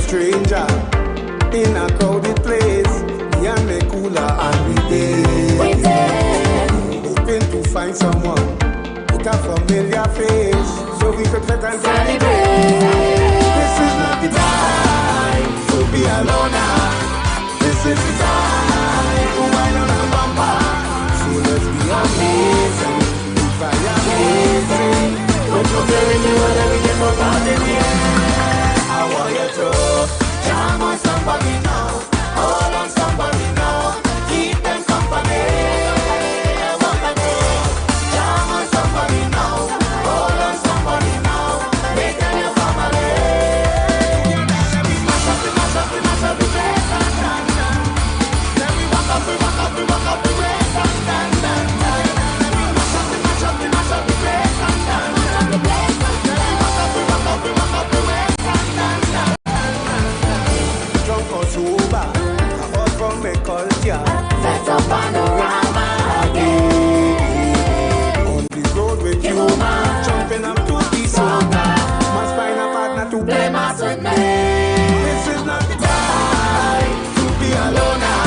stranger in a crowded place. Me and me cooler and we there. Hoping to find someone with a familiar face, so we could let and celebrate. This is not the time to be alone now. This is the time to wine on a bumper. So let's be amazing, fire amazing. Don't forget you and everything for party. I want you to jam on somebody now, hold on somebody now, keep them company. I want you to jam on somebody now, hold on somebody now, make them your family. Let me mash up the place and dance. Let me walk up the place and dance. Let me mash up the place and dance. Let me walk up the place and dance. Drunk or sober, all from a culture. Set up panorama again. On the road with you, jumping up to the song. Must find a partner to play mass with me. This is not the time to be alone now.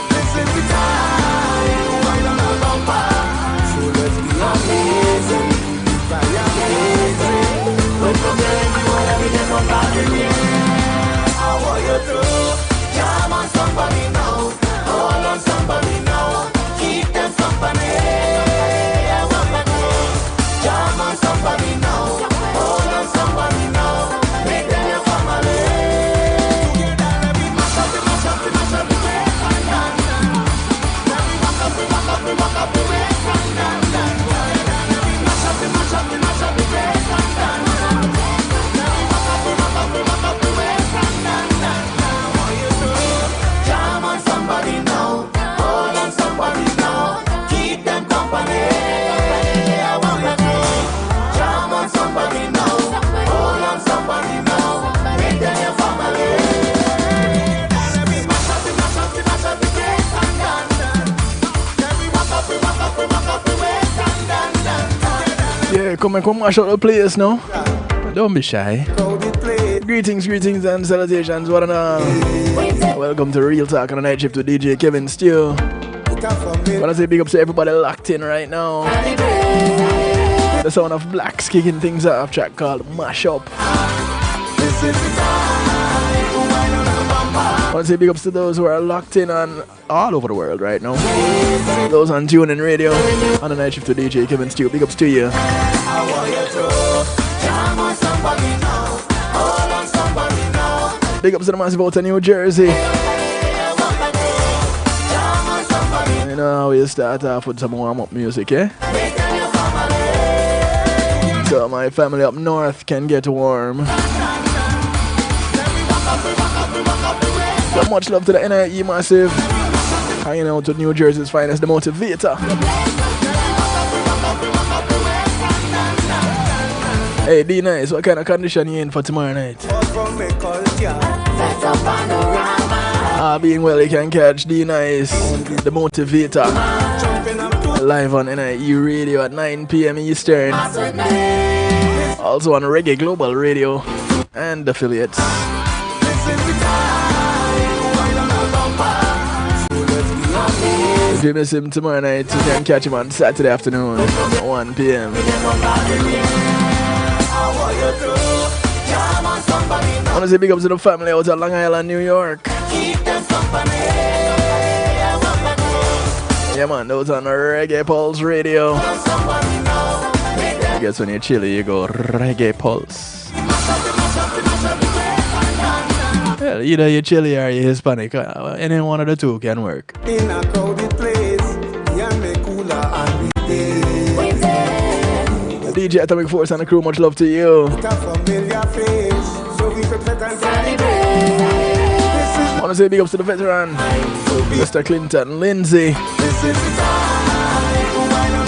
This is the time to wine on a bumper. So let's be amazing, fire amazing. Don't forget you and everything from back in here. I want you to jam on somebody now, hold on somebody now, keep them company. I want you to jam on somebody now, hold on somebody now, make them your family. Together let me mash up the place and dance. Let me walk up the place and dance. Let me mash up the place and dance. Let me walk up the place and dance. Jam on somebody now, hold on somebody now, keep them company. I want you to jam on somebody now, hold on somebody now, make them your family. Let me mash up the place and dance. Let me walk up the place and dance. Yeah, come mash up the place now. Don't be shy. Greetings and salutations, what and all. Welcome to Real Talk on the Night Shift with DJ Kevin Steele. Wanna say big up to everybody locked in right now. The sound of Blacks kicking things off, track called Mash Up. Wanna say big ups to those who are locked in on all over the world right now. Those on TuneIn Radio on the Night Shift with DJ Kevin Steele. Big ups to you. Big ups to the massive out of New Jersey. You know how we start off with some warm-up music, eh? So my family up north can get warm. So much love to the NIE massive. Hanging out with New Jersey's finest, the motivator. Hey D-Nice, what kind of condition you in for tomorrow night? Being well, you can catch D-Nice, the motivator, live on NIE Radio at 9 p.m. Eastern. Also on Reggae Global Radio and affiliates. If you miss him tomorrow night, you can catch him on Saturday afternoon at 1 p.m. I want to say big up to the family out of Long Island, New York. Yeah man, those on Reggae Pulse Radio. I guess when you're chilly, you go Reggae Pulse. Well, either you're chilly or you're Hispanic. Any one of the two can work. In a crowded place, cooler and we DJ Atomic Force and the crew, much love to you. I want to say big ups to the veteran, Mr. Clinton Lindsay,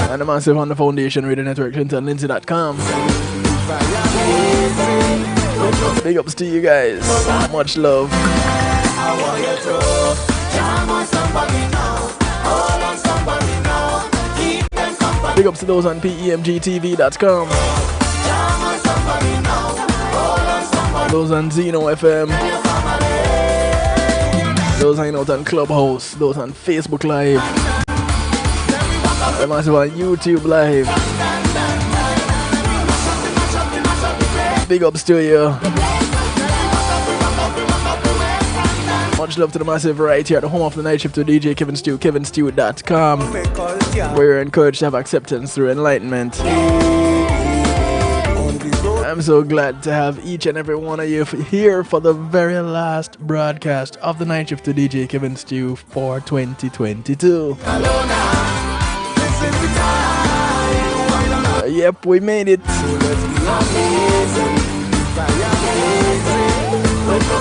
and the massive on the foundation radio network, ClintonLindsay.com. Big ups to you guys, much love. Big ups to those on PEMGTV.com. those on Zeno FM, those hanging out on Clubhouse, those on Facebook Live, the massive on YouTube Live. Big ups to you. Much love to the massive right here at the home of the night shift to DJ Kevin Stew, kevinstew.com, where you're encouraged to have acceptance through enlightenment. I'm so glad to have each and every one of you here for the very last broadcast of the night shift to DJ Kevin Stew for 2022. Yep, we made it.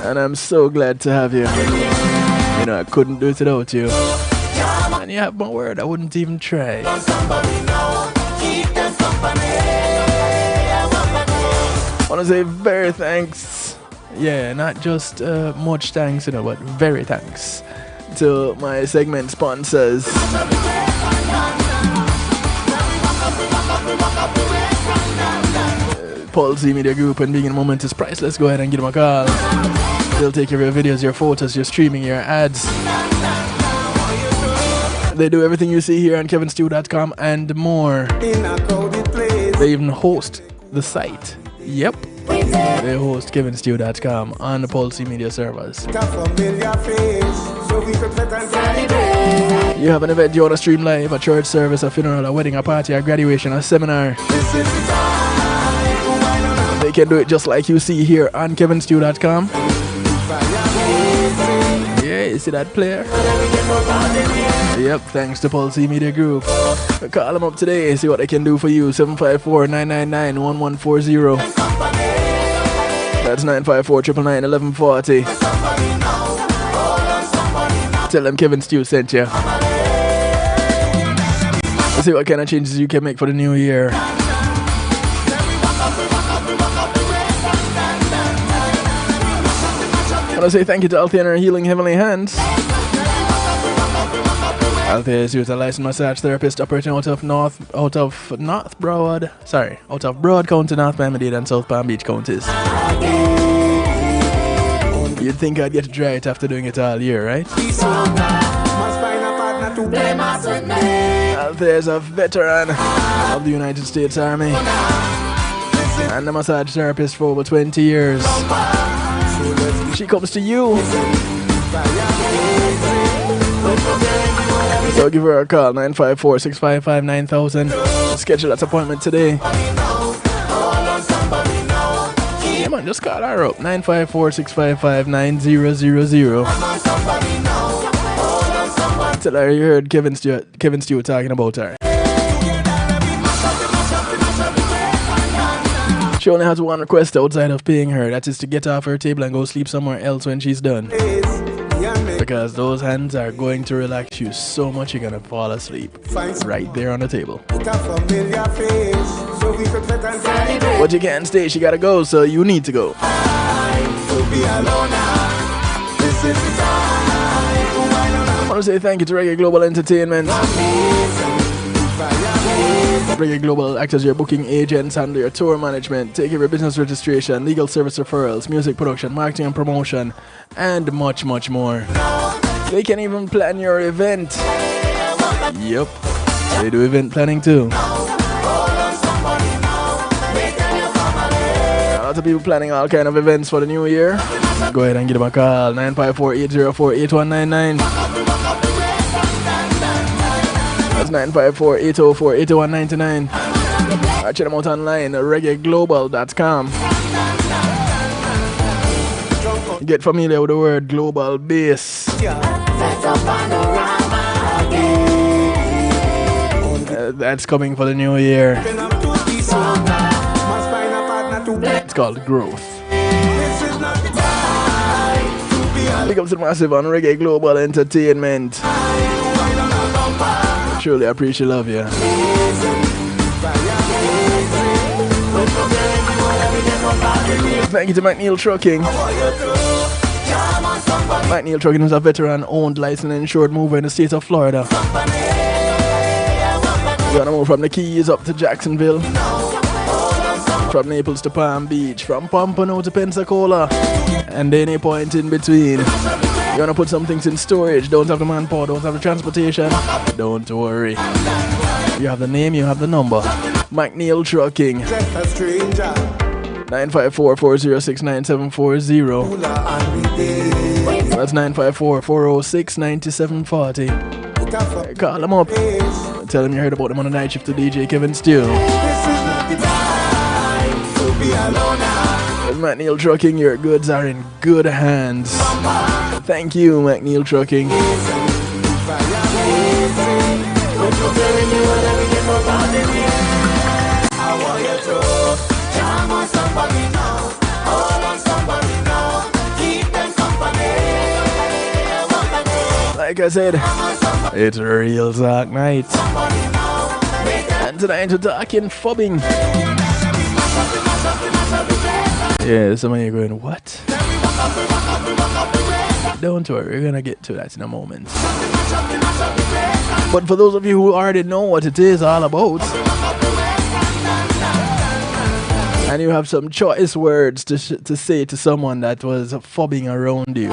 And I'm so glad to have you. You know, I couldn't do it without you. And you have my word, I wouldn't even try. I want to say very thanks. Yeah, not just much thanks, you know, but very thanks to my segment sponsors. Pulse Media Group and Being in a Moment is priceless. Go ahead and give them a call. They'll take care of your videos, your photos, your streaming, your ads. They do everything you see here on kevinstew.com and more. They even host the site. Yep. They host kevinstew.com on the Pulse Media servers. You have an event you want to stream live, a church service, a funeral, a wedding, a party, a graduation, a seminar. They can do it just like you see here on kevinstew.com. Yeah, you see that player? Yep, thanks to Pulse Media Group. Call them up today and see what they can do for you. 754-999-1140. That's 954-999-1140. Tell them Kevin Stew sent you. Let's see what kind of changes you can make for the new year. I want to say thank you to Althea and her Healing Heavenly Hands. Althea is a licensed massage therapist operating out of Broad County, North Miami-Dade and South Palm Beach counties. You'd think I'd get it right after doing it all year, right? Althea is a veteran of the United States Army and a massage therapist for over 20 years. She comes to you. So give her a call, 954-655-9000. Schedule that appointment today. Come on, just call her up, 954-655-9000. Tell her you heard Kevin Stewart talking about her. She only has one request outside of paying her. That is to get off her table and go sleep somewhere else when she's done. Because those hands are going to relax you so much you're going to fall asleep. Right there on the table. But you can't stay. She got to go, so you need to go. I want to say thank you to Reggae Global Entertainment. Reggae Global acts as your booking agents, handle your tour management, take care of your business registration, legal service referrals, music production, marketing and promotion, and much, much more. They can even plan your event. Yep, they do event planning too. A lot of people planning all kind of events for the new year. Go ahead and give them a call, 954-804-8199. That's 954-804-8199. Or check them out online at reggaeglobal.com. Get familiar with the word global bass. That's coming for the new year. It's called growth. Big up to the massive on Reggae Global Entertainment. Truly appreciate love you. Thank you to McNeil Trucking. McNeil Trucking is a veteran-owned, licensed and insured mover in the state of Florida. You wanna move from the Keys up to Jacksonville? From Naples to Palm Beach, from Pompano to Pensacola, and any point in between. You wanna put some things in storage, don't have the manpower, don't have the transportation, don't worry. You have the name, you have the number. McNeil Trucking. 954-406-9740. That's 954-406-9740. Call them up. Tell them you heard about them on the night shift to DJ Kevin Steele. McNeil Trucking, your goods are in good hands. Thank you, McNeil Trucking. Like I said, it's a real talk night. And tonight we're talking phubbing. Yeah, some of you are going, what? Don't worry, we're gonna get to that in a moment. But for those of you who already know what it is all about, and you have some choice words to say to someone that was phubbing around you,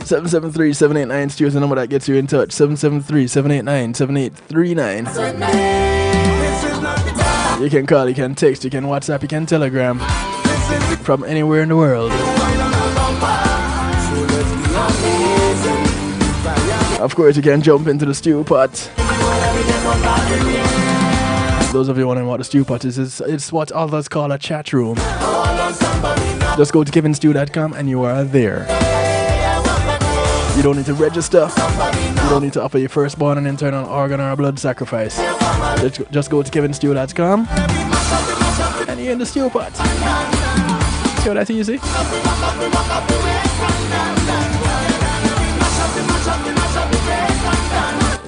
773-789 is the number that gets you in touch. 773-789-7839. You can call, you can text, you can WhatsApp, you can Telegram from anywhere in the world. Of course, you can jump into the stew pot. Those of you wondering what the stew pot is, it's what others call a chat room. Just go to kevinstew.com and you are there. You don't need to register. You don't need to offer your firstborn an internal organ or a blood sacrifice. Just go to kevinstew.com and you're in the stew pot. See what that's easy?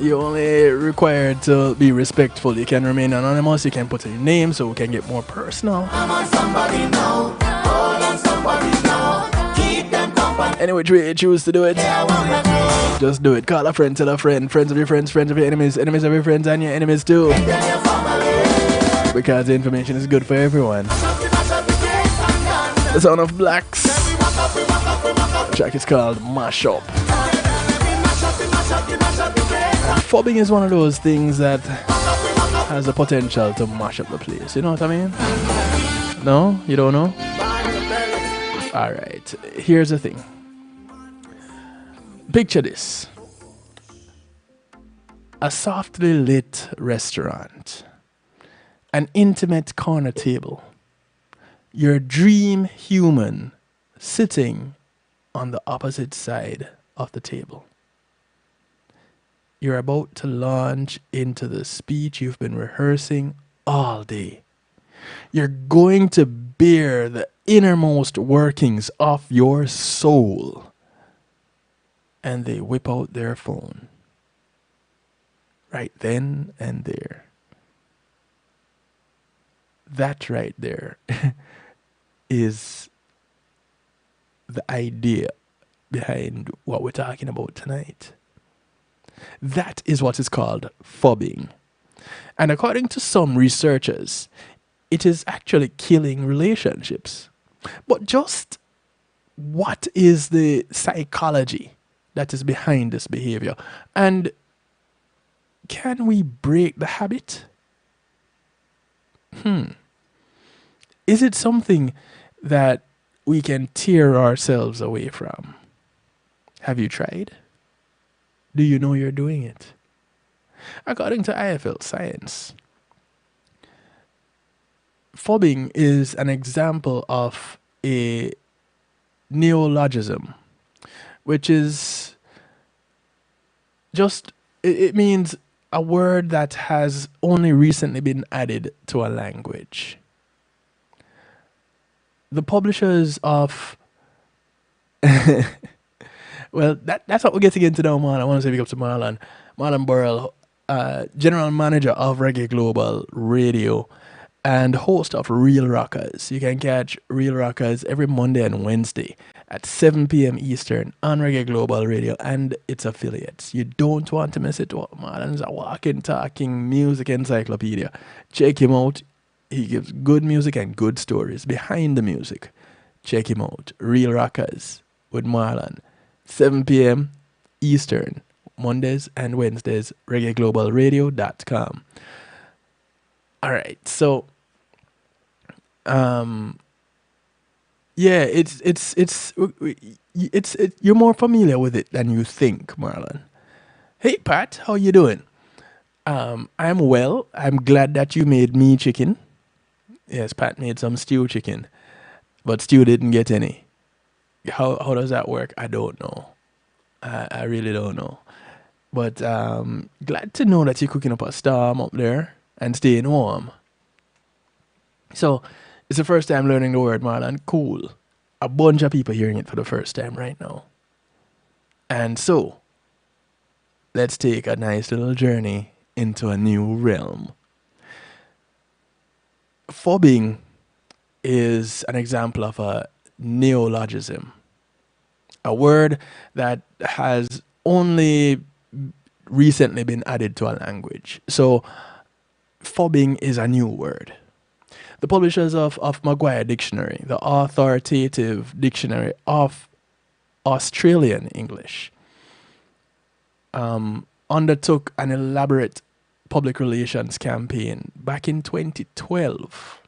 You're only required to be respectful. You can remain anonymous. You can put in your name so we can get more personal. Any which way you choose to do it, just do it. Call a friend, tell a friend, friends of your friends, friends of your enemies, enemies of your friends, and your enemies too. Because the information is good for everyone. The Sound of Blacks. The track is called Mash Up. Phubbing is one of those things that has the potential to mash up the place. You know what I mean? No? You don't know? Alright, here's the thing. Picture this. A softly lit restaurant. An intimate corner table. Your dream human sitting on the opposite side of the table. You're about to launch into the speech you've been rehearsing all day. You're going to bear the innermost workings of your soul. And they whip out their phone. Right then and there. That right there is the idea behind what we're talking about tonight. That is what is called phubbing. And according to some researchers, it is actually killing relationships. But just what is the psychology that is behind this behavior? And can we break the habit? Is it something that we can tear ourselves away from? Have you tried? Do you know you're doing it? According to IFL Science, phubbing is an example of a neologism, which is just, it means a word that has only recently been added to a language. The publishers of well, that's what we're getting into now, man. I want to say big up to Marlon Burrell, general manager of Reggae Global Radio and host of Real Rockers. You can catch Real Rockers every Monday and Wednesday at 7 p.m. Eastern on Reggae Global Radio and its affiliates. You don't want to miss it. Marlon's a walking, talking music encyclopedia. Check him out. He gives good music and good stories behind the music. Check him out. Real Rockers with Marlon. 7 p.m. Eastern, Mondays and Wednesdays, reggaeglobalradio.com. All right, so yeah, it's you're more familiar with it than you think, Marlon. Hey Pat, how you doing? I'm well. I'm glad that you made me chicken. Yes, Pat made some stew chicken, but Stu didn't get any. How does that work? I don't know. I really don't know. But glad to know that you're cooking up a storm up there and staying warm. So it's the first time learning the word, Marlon. Cool. A bunch of people hearing it for the first time right now. And so let's take a nice little journey into a new realm. Phubbing is an example of a neologism, a word that has only recently been added to a language. So phubbing is a new word. The publishers of Maguire Dictionary, the authoritative dictionary of Australian English, undertook an elaborate public relations campaign back in 2012.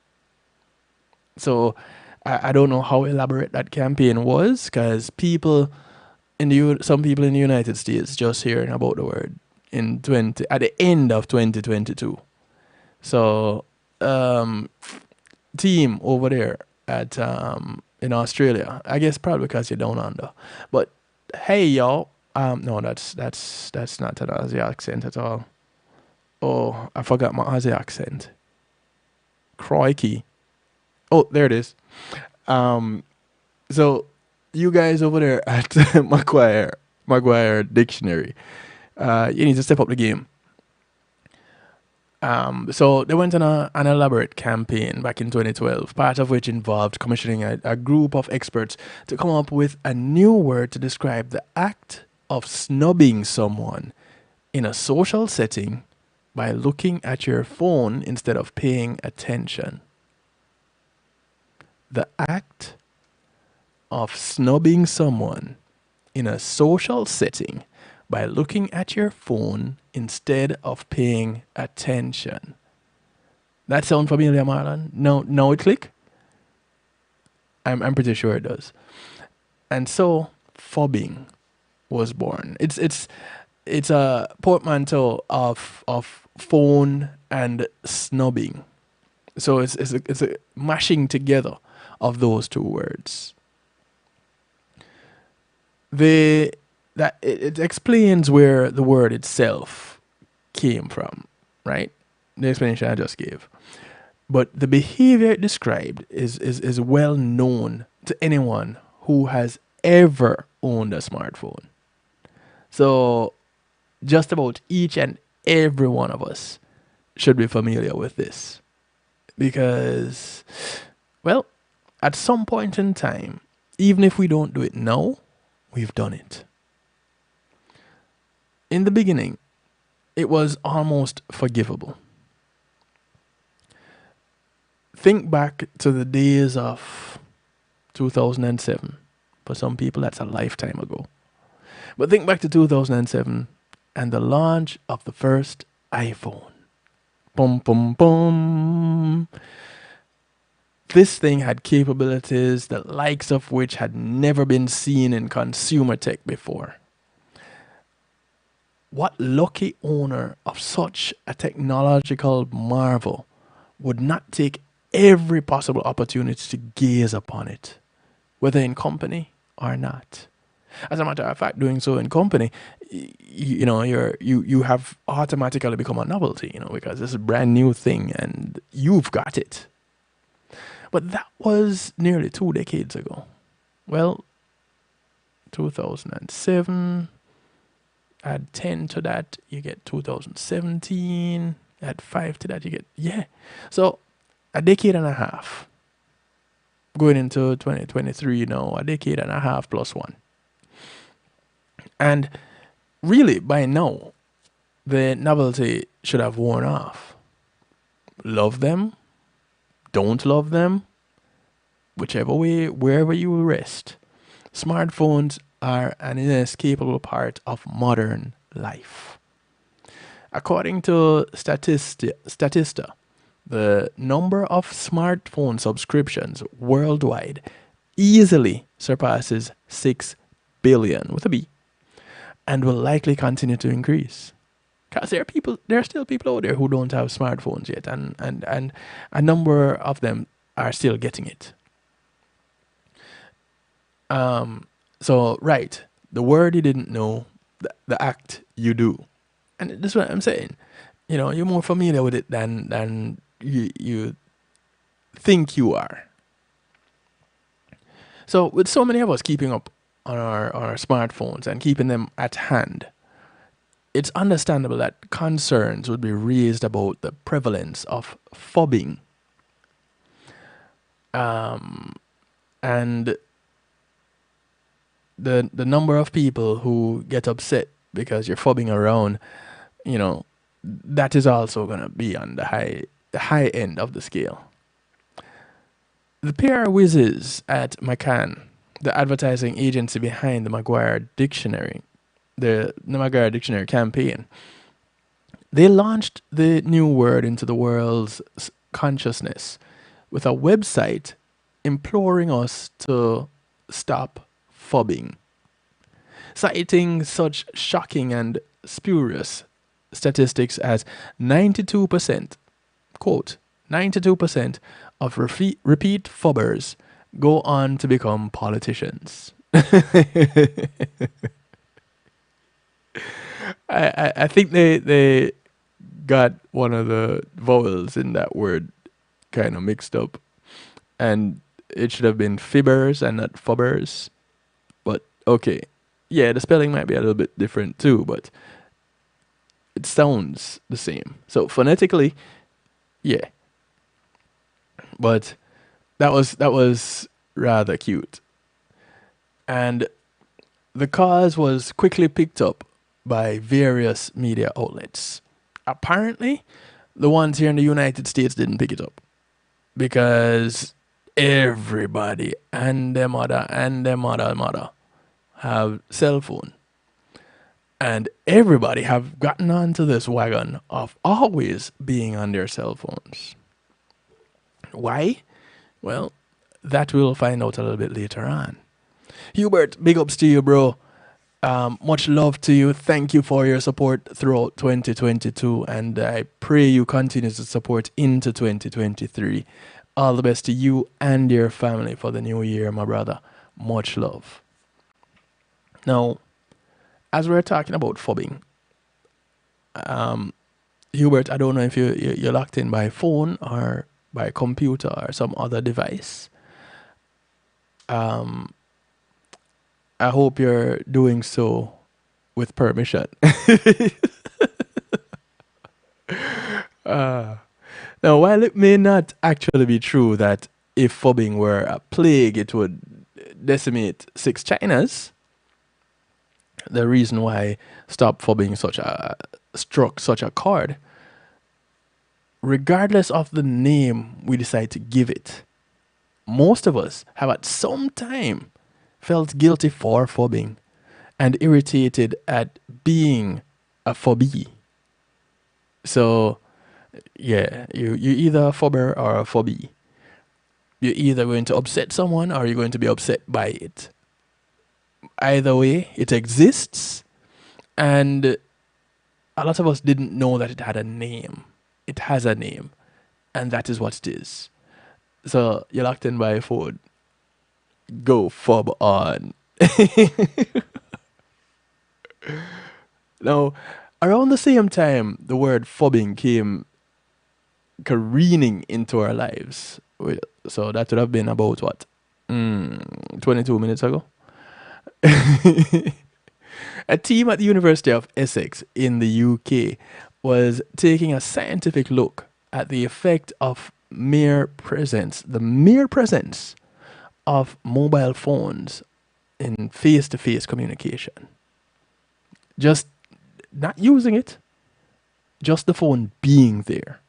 So I don't know how elaborate that campaign was, because some people in the United States just hearing about the word at the end of 2022. So team over there at in Australia, I guess probably because you're down under. But hey y'all, no, that's not an Aussie accent at all. Oh, I forgot my Aussie accent. Crikey. Oh, there it is. So you guys over there at Maguire Dictionary, you need to step up the game. So they went on an elaborate campaign back in 2012, part of which involved commissioning a group of experts to come up with a new word to describe the act of snubbing someone in a social setting by looking at your phone instead of paying attention. The act of snubbing someone in a social setting by looking at your phone instead of paying attention. That sound familiar, Marlon? No, it click? I'm pretty sure it does. And so phubbing was born. It's a portmanteau of phone and snubbing. So it's a mashing together of those two words. It explains where the word itself came from, right? The explanation I just gave. But the behavior it described is well known to anyone who has ever owned a smartphone. So just about each and every one of us should be familiar with this. Because, well, at some point in time, even if we don't do it now, we've done it. In the beginning, it was almost forgivable. Think back to the days of 2007. For some people, that's a lifetime ago. But think back to 2007 and the launch of the first iPhone. Boom, boom, boom. This thing had capabilities the likes of which had never been seen in consumer tech before. What lucky owner of such a technological marvel would not take every possible opportunity to gaze upon it, whether in company or not? As a matter of fact, doing so in company, you have automatically become a novelty, because it's a brand new thing and you've got it. But that was nearly 2 decades ago. Well, 2007, add 10 to that, you get 2017, add 5 to that, you get, So a decade and a half going into 2023 now, a decade and a half plus one. And really, by now, the novelty should have worn off. Love them, don't love them, whichever way, wherever you will rest. Smartphones are an inescapable part of modern life. According to Statista, the number of smartphone subscriptions worldwide easily surpasses 6 billion with a B, and will likely continue to increase. Because there are still people out there who don't have smartphones yet, and a number of them are still getting it. So right, the word you didn't know, the act you do, and this is what I'm saying. You know, you're more familiar with it than you think you are. So with so many of us keeping up on our smartphones and keeping them at hand, it's understandable that concerns would be raised about the prevalence of phubbing. And the number of people who get upset because you're phubbing around, you know, that is also going to be on the high end of the scale. The PR whizzes at McCann, the advertising agency behind the Maguire Dictionary, the Maguire Dictionary campaign, they launched the new word into the world's consciousness with a website imploring us to stop phubbing, citing such shocking and spurious statistics as 92%, quote, 92% of repeat phubbers go on to become politicians. I think they got one of the vowels in that word kind of mixed up, and it should have been fibbers and not phubbers. But okay, yeah, the spelling might be a little bit different too, but it sounds the same. So phonetically, yeah. But that was rather cute. And the cause was quickly picked up by various media outlets. Apparently, the ones here in the United States didn't pick it up because everybody and their mother have cell phone. And everybody have gotten onto this wagon of always being on their cell phones. Why? Well, that we'll find out a little bit later on. Hubert, big ups to you, bro. Much love to you. Thank you for your support throughout 2022, and I pray you continue to support into 2023. All the best to you and your family for the new year, my brother. Much love. Now, as we're talking about phubbing, Hubert, I don't know if you're locked in by phone or by computer or some other device. I hope you're doing so with permission. Now, while it may not actually be true that if phubbing were a plague, it would decimate 6 Chinas, the reason why Stop Phubbing struck such a chord, regardless of the name we decide to give it, most of us have at some time felt guilty for phubbing and irritated at being a phubbee. So, yeah, you either a phubber or a phubbee. You're either going to upset someone or you're going to be upset by it. Either way, it exists, and a lot of us didn't know that it had a name. It has a name, and that is what it is. So you're locked in by a phone. Go phub on. Now, around the same time, the word phubbing came careening into our lives. So that would have been about what? 22 minutes ago. A team at the University of Essex in the UK was taking a scientific look at the effect of the mere presence of mobile phones in face-to-face communication. Just not using it, just the phone being there.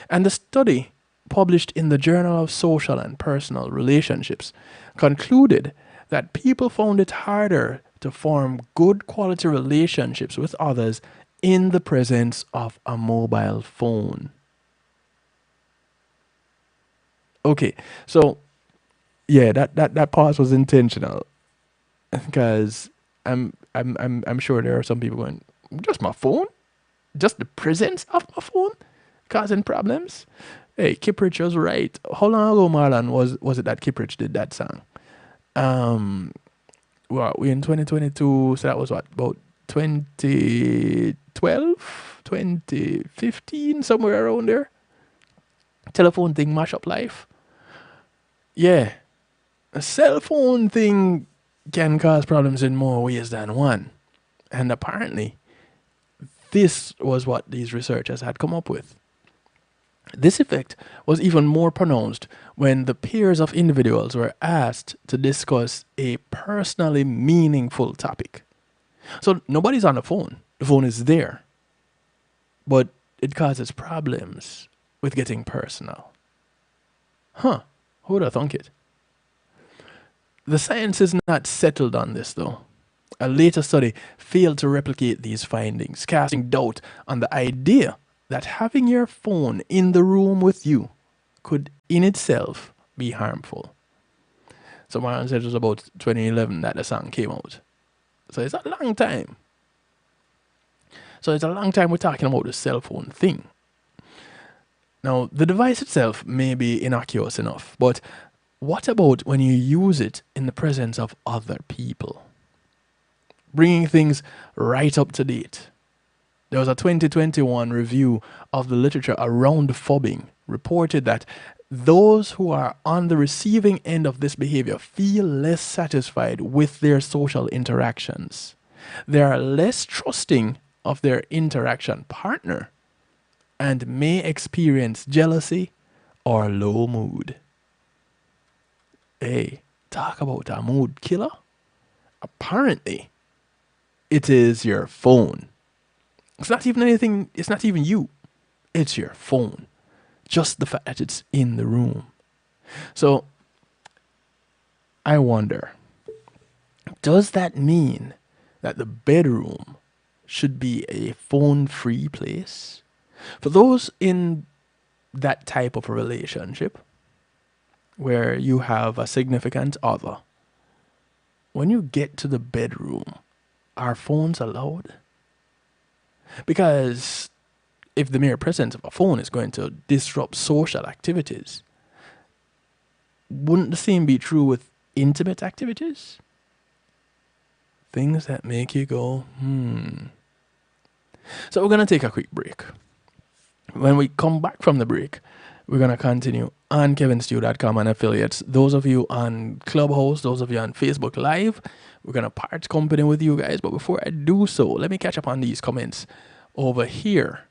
And the study published in the Journal of Social and Personal Relationships concluded that people found it harder to form good quality relationships with others in the presence of a mobile phone. Okay, so yeah, that pause was intentional because I'm sure there are some people going, just my phone, just the presence of my phone causing problems. Hey, Kiprich was right. How long ago, Marlon, was it that Kiprich did that song? Well, we in 2022, so that was what, about 2012, 2015, somewhere around there. Telephone thing mash up life. Yeah, a cell phone thing can cause problems in more ways than one. And apparently, this was what these researchers had come up with. This effect was even more pronounced when the peers of individuals were asked to discuss a personally meaningful topic. So nobody's on the phone is there, but it causes problems with getting personal. Huh, who would have thunk it? The science is not settled on this though. A later study failed to replicate these findings, casting doubt on the idea that having your phone in the room with you could in itself be harmful. So Marlon said it was about 2011 that the song came out. So it's a long time. So it's a long time we're talking about the cell phone thing. Now, the device itself may be innocuous enough, but what about when you use it in the presence of other people? Bringing things right up to date. There was a 2021 review of the literature around phubbing reported that those who are on the receiving end of this behavior feel less satisfied with their social interactions. They are less trusting of their interaction partner and may experience jealousy or low mood. Hey, talk about a mood killer. Apparently, it is your phone. It's not even anything, it's not even you. It's your phone. Just the fact that it's in the room. So, I wonder, does that mean that the bedroom should be a phone-free place? For those in that type of a relationship, where you have a significant other, when you get to the bedroom, are phones allowed? Because if the mere presence of a phone is going to disrupt social activities, wouldn't the same be true with intimate activities? Things that make you go, So we're going to take a quick break. When we come back from the break, we're going to continue on kevinstew.com and affiliates. Those of you on Clubhouse, those of you on Facebook Live, we're going to part company with you guys. But before I do so, let me catch up on these comments over here.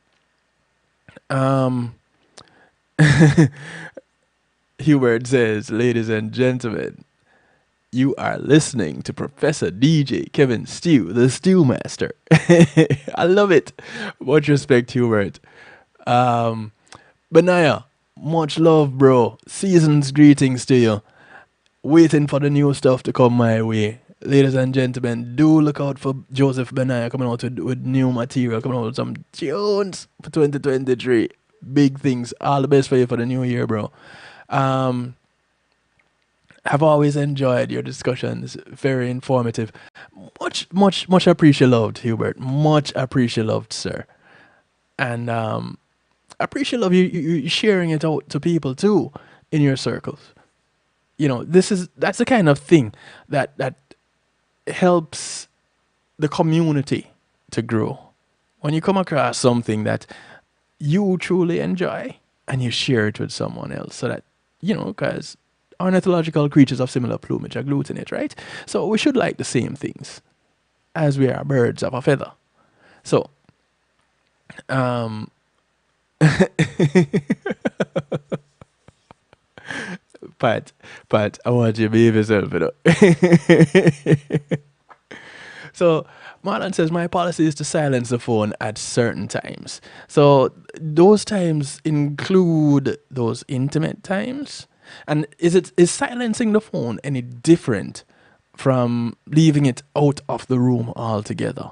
Hubert says, ladies and gentlemen, you are listening to Professor DJ Kevin Stew, the Stew Master. I love it. Much respect, Hubert. Benaya, much love, bro. Season's greetings to you. Waiting for the new stuff to come my way. Ladies and gentlemen, do look out for Joseph Benaya coming out with new material, coming out with some tunes for 2023. Big things. All the best for you for the new year, bro. I've always enjoyed your discussions. Very informative. Much appreciated, loved, Hubert. Much appreciated, loved, sir. And appreciate love you sharing it out to people too in your circles. You know, that's the kind of thing that helps the community to grow. When you come across something that you truly enjoy and you share it with someone else, so that, you know, because ornithological creatures of similar plumage are glutinate, right? So we should like the same things as we are birds of a feather. So But I want you to behave yourself, you know. So Marlon says my policy is to silence the phone at certain times. So those times include those intimate times. And is silencing the phone any different from leaving it out of the room altogether?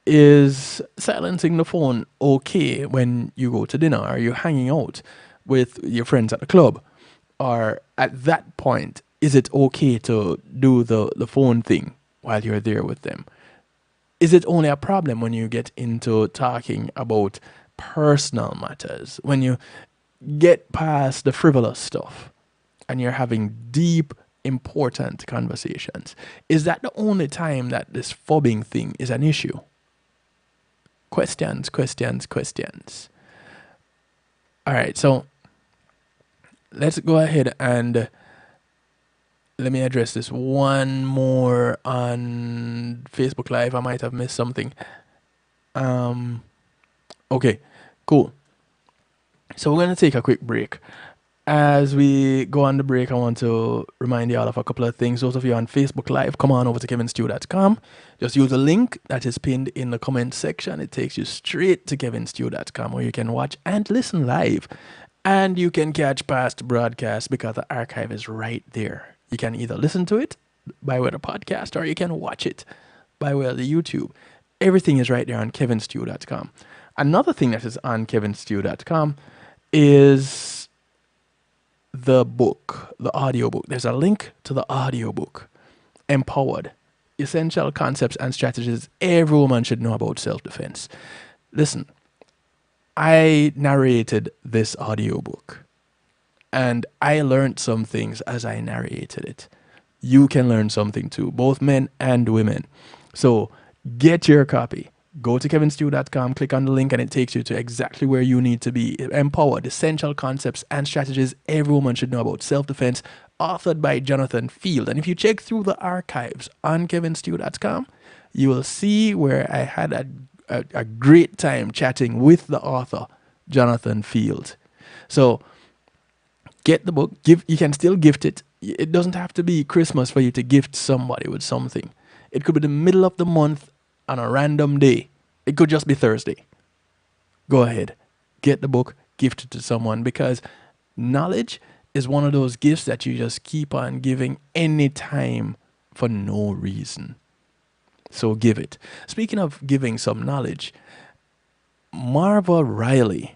Is silencing the phone okay when you go to dinner or you're hanging out with your friends at the club? Or at that point, is it okay to do the phone thing while you're there with them? Is it only a problem when you get into talking about personal matters, when you get past the frivolous stuff and you're having deep, important conversations? Is that the only time that this phubbing thing is an issue? Questions. All right, so let's go ahead and let me address this one more on Facebook Live. I might have missed something. Okay, cool. So we're going to take a quick break. As we go on the break, I want to remind you all of a couple of things. Those of you on Facebook Live, come on over to kevinstew.com. Just use the link that is pinned in the comment section. It takes you straight to kevinstew.com where you can watch and listen live. And you can catch past broadcasts because the archive is right there. You can either listen to it by way of the podcast or you can watch it by way of the YouTube. Everything is right there on kevinstew.com. Another thing that is on kevinstew.com is the book, the audiobook. There's a link to the audiobook, Empowered, Essential Concepts and Strategies Every Woman Should Know About Self-Defense. Listen, I narrated this audiobook and I learned some things as I narrated it. You can learn something too, both men and women. So get your copy. Go to kevinstew.com, click on the link, and it takes you to exactly where you need to be. Empowered, Essential Concepts and Strategies Every Woman Should Know About Self-Defense, authored by Jonathan Field. And if you check through the archives on kevinstew.com, you will see where I had a great time chatting with the author, Jonathan Field. So get the book. You can still gift it. It doesn't have to be Christmas for you to gift somebody with something. It could be the middle of the month on a random day. It could just be Thursday. Go ahead. Get the book, gift it to someone, because knowledge is one of those gifts that you just keep on giving anytime for no reason. So give it. Speaking of giving some knowledge, Marva Riley,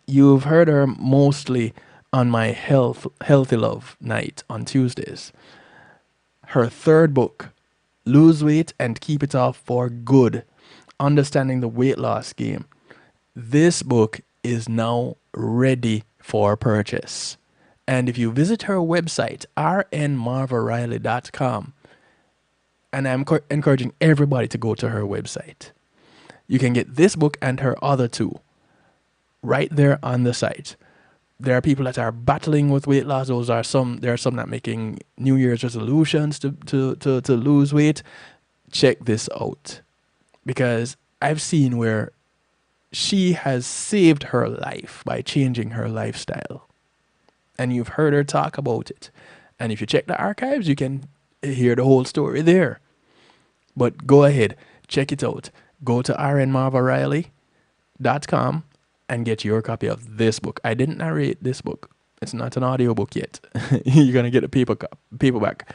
you've heard her mostly on my Healthy Love night on Tuesdays. Her third book, Lose Weight and Keep It Off for Good, Understanding the Weight Loss Game. This book is now ready for purchase. And if you visit her website, rnmarvariley.com, and I'm encouraging everybody to go to her website, you can get this book and her other two right there on the site. There are people that are battling with weight loss. There are some that are making New Year's resolutions to lose weight. Check this out, because I've seen where she has saved her life by changing her lifestyle. And you've heard her talk about it. And if you check the archives, you can hear the whole story there. But go ahead, check it out. Go to rnmarvariley.com and get your copy of this book. I didn't narrate this book. It's not an audiobook yet. You're going to get a paperback.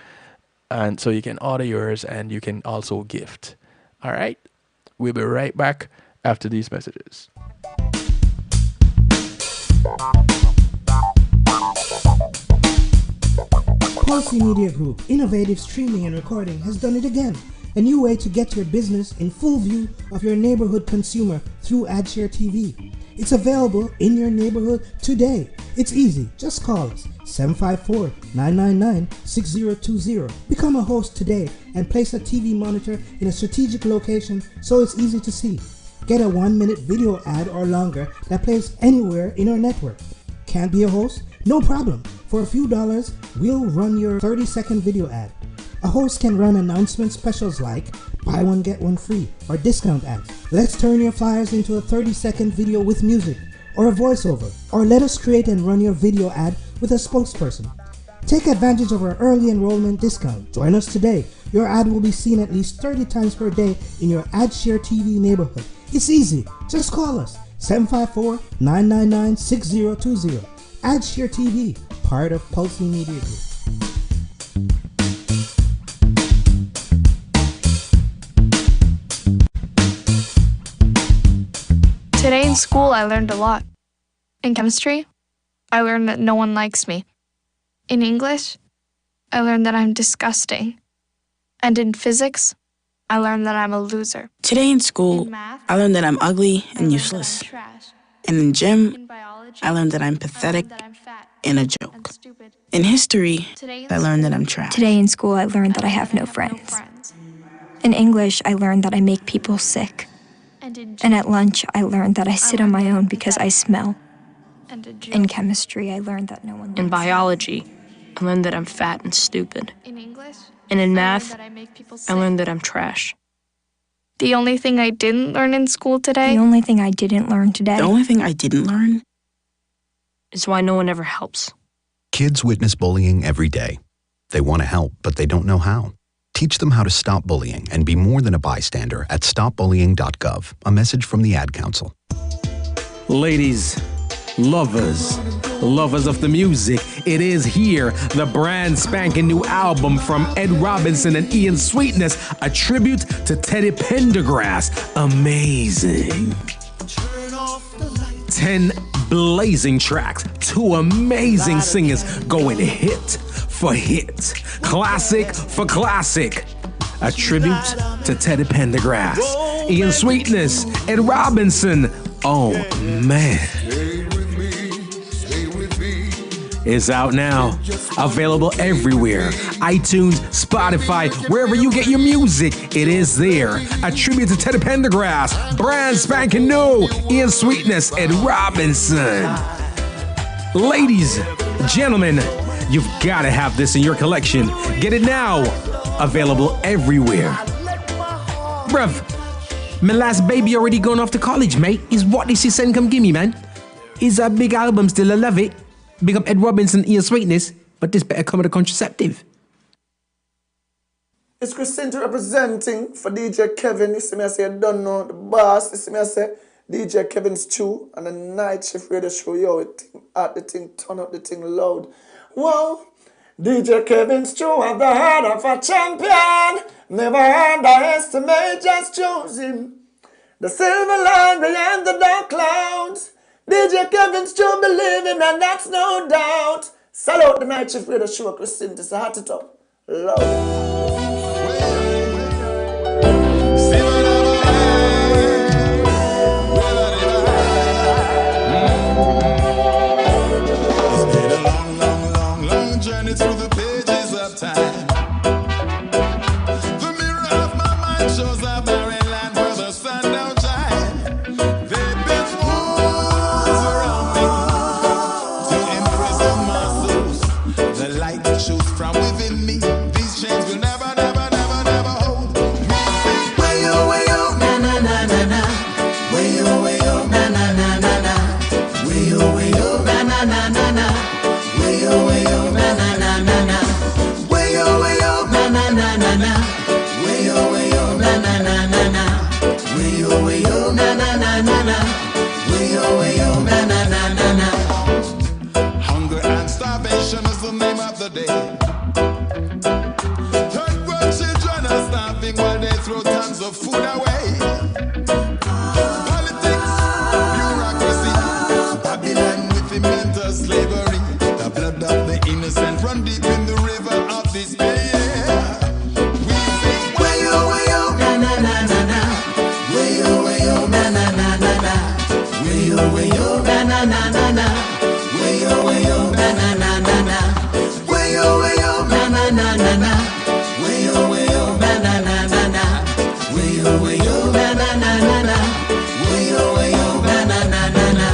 And so you can order yours and you can also gift. All right? We'll be right back after these messages. Policy Media Group, innovative streaming and recording, has done it again. A new way to get your business in full view of your neighborhood consumer through AdShare TV. It's available in your neighborhood today. It's easy. Just call us 754-999-6020. Become a host today and place a TV monitor in a strategic location so it's easy to see. Get a 1-minute video ad or longer that plays anywhere in our network. Can't be a host? No problem. For a few dollars, we'll run your 30-second video ad. A host can run announcement specials like buy one get one free or discount ads. Let's turn your flyers into a 30-second video with music or a voiceover. Or let us create and run your video ad with a spokesperson. Take advantage of our early enrollment discount. Join us today. Your ad will be seen at least 30 times per day in your AdShare TV neighborhood. It's easy. Just call us 754-999-6020. AdShare TV, part of Pulsing Media Group. Today in school, I learned a lot. In chemistry, I learned that no one likes me. In English, I learned that I'm disgusting. And in physics, I learned that I'm a loser. Today in school, In math, I learned that I'm ugly I and learned useless. that I'm trash. And in gym, In biology, I learned that I'm I pathetic learned that I'm fat and a and joke. stupid. In history, Today in I learned that school, I'm trash. Today in school, I learned that I have no friends. In English, I learned that I make people sick. And in And at lunch, I learned that I sit on my own because I smell. and in In chemistry, I learned that no one In likes me. biology, I learned that I'm fat and stupid. In English, And in I math, learned that I make people sick. I learned that I'm trash. The only thing I didn't learn in school today The only thing I didn't learn today The only thing I didn't learn Is why no one ever helps. Kids witness bullying every day. They want to help, but they don't know how. Teach them how to stop bullying and be more than a bystander at stopbullying.gov. A message from the Ad Council. Ladies, lovers of the music, it is here, the brand spanking new album from Ed Robinson and Ian Sweetness, a tribute to Teddy Pendergrass. Amazing. 10 blazing tracks, 2 amazing singers going hit for hit, classic for classic. A tribute to Teddy Pendergrass, Ian Sweetness, Ed Robinson. Oh man. It's out now. Available everywhere. iTunes, Spotify, wherever you get your music, it is there. A tribute to Teddy Pendergrass, brand spanking new, Ian Sweetness, and Robinson. Ladies, gentlemen, you've got to have this in your collection. Get it now. Available everywhere. Bruv, my last baby already gone off to college, mate. Is what this is send come gimme, man. It's a big album still, I love it. Big up Ed Robinson, Ian Sweetness, but this better come with a contraceptive. It's Christine representing for DJ Kevin. You see me, I say, I don't know the boss. You see me, I say, DJ Kevin's Stew and the night shift radio show. Yo, it thing at the thing, turn up the thing loud. Whoa, DJ Kevin's Stew have the heart of a champion. Never underestimate, just choose him. The silver line beyond the dark clouds. DJ Kevin's Stew believe him, and that's no doubt. Salute the night shift radio show, Christine. It's a hot it up. Loud. Through the pages of time, the mirror of my mind shows a barren land where the sun don't shine. They built walls around me to imprison my soul. The light that shoots from within me, these chains will never, never, never, never hold me. Way oh, na na na na na. Way oh, na na na na na. Way oh, na na na na na. Way oh, na na na na na. Way oh, na na na na na. Way oh, na na na na na. Way oh, na na na na na. Way oh, na na na na na. Hunger and starvation is the name of the day. Third world children are starving while they throw tons of food away. Politics, bureaucracy, Babylon with the mental slavery. The blood of the innocent run deep in the river of despair. We sing way oh, na na na na na. Way oh, na na na na na. Way oh, na na na na na. Way oh, na na na na na. Way oh, na na na na na. Way oh, na na na na na. Way oh, na na na na na. Way oh, na na na na na.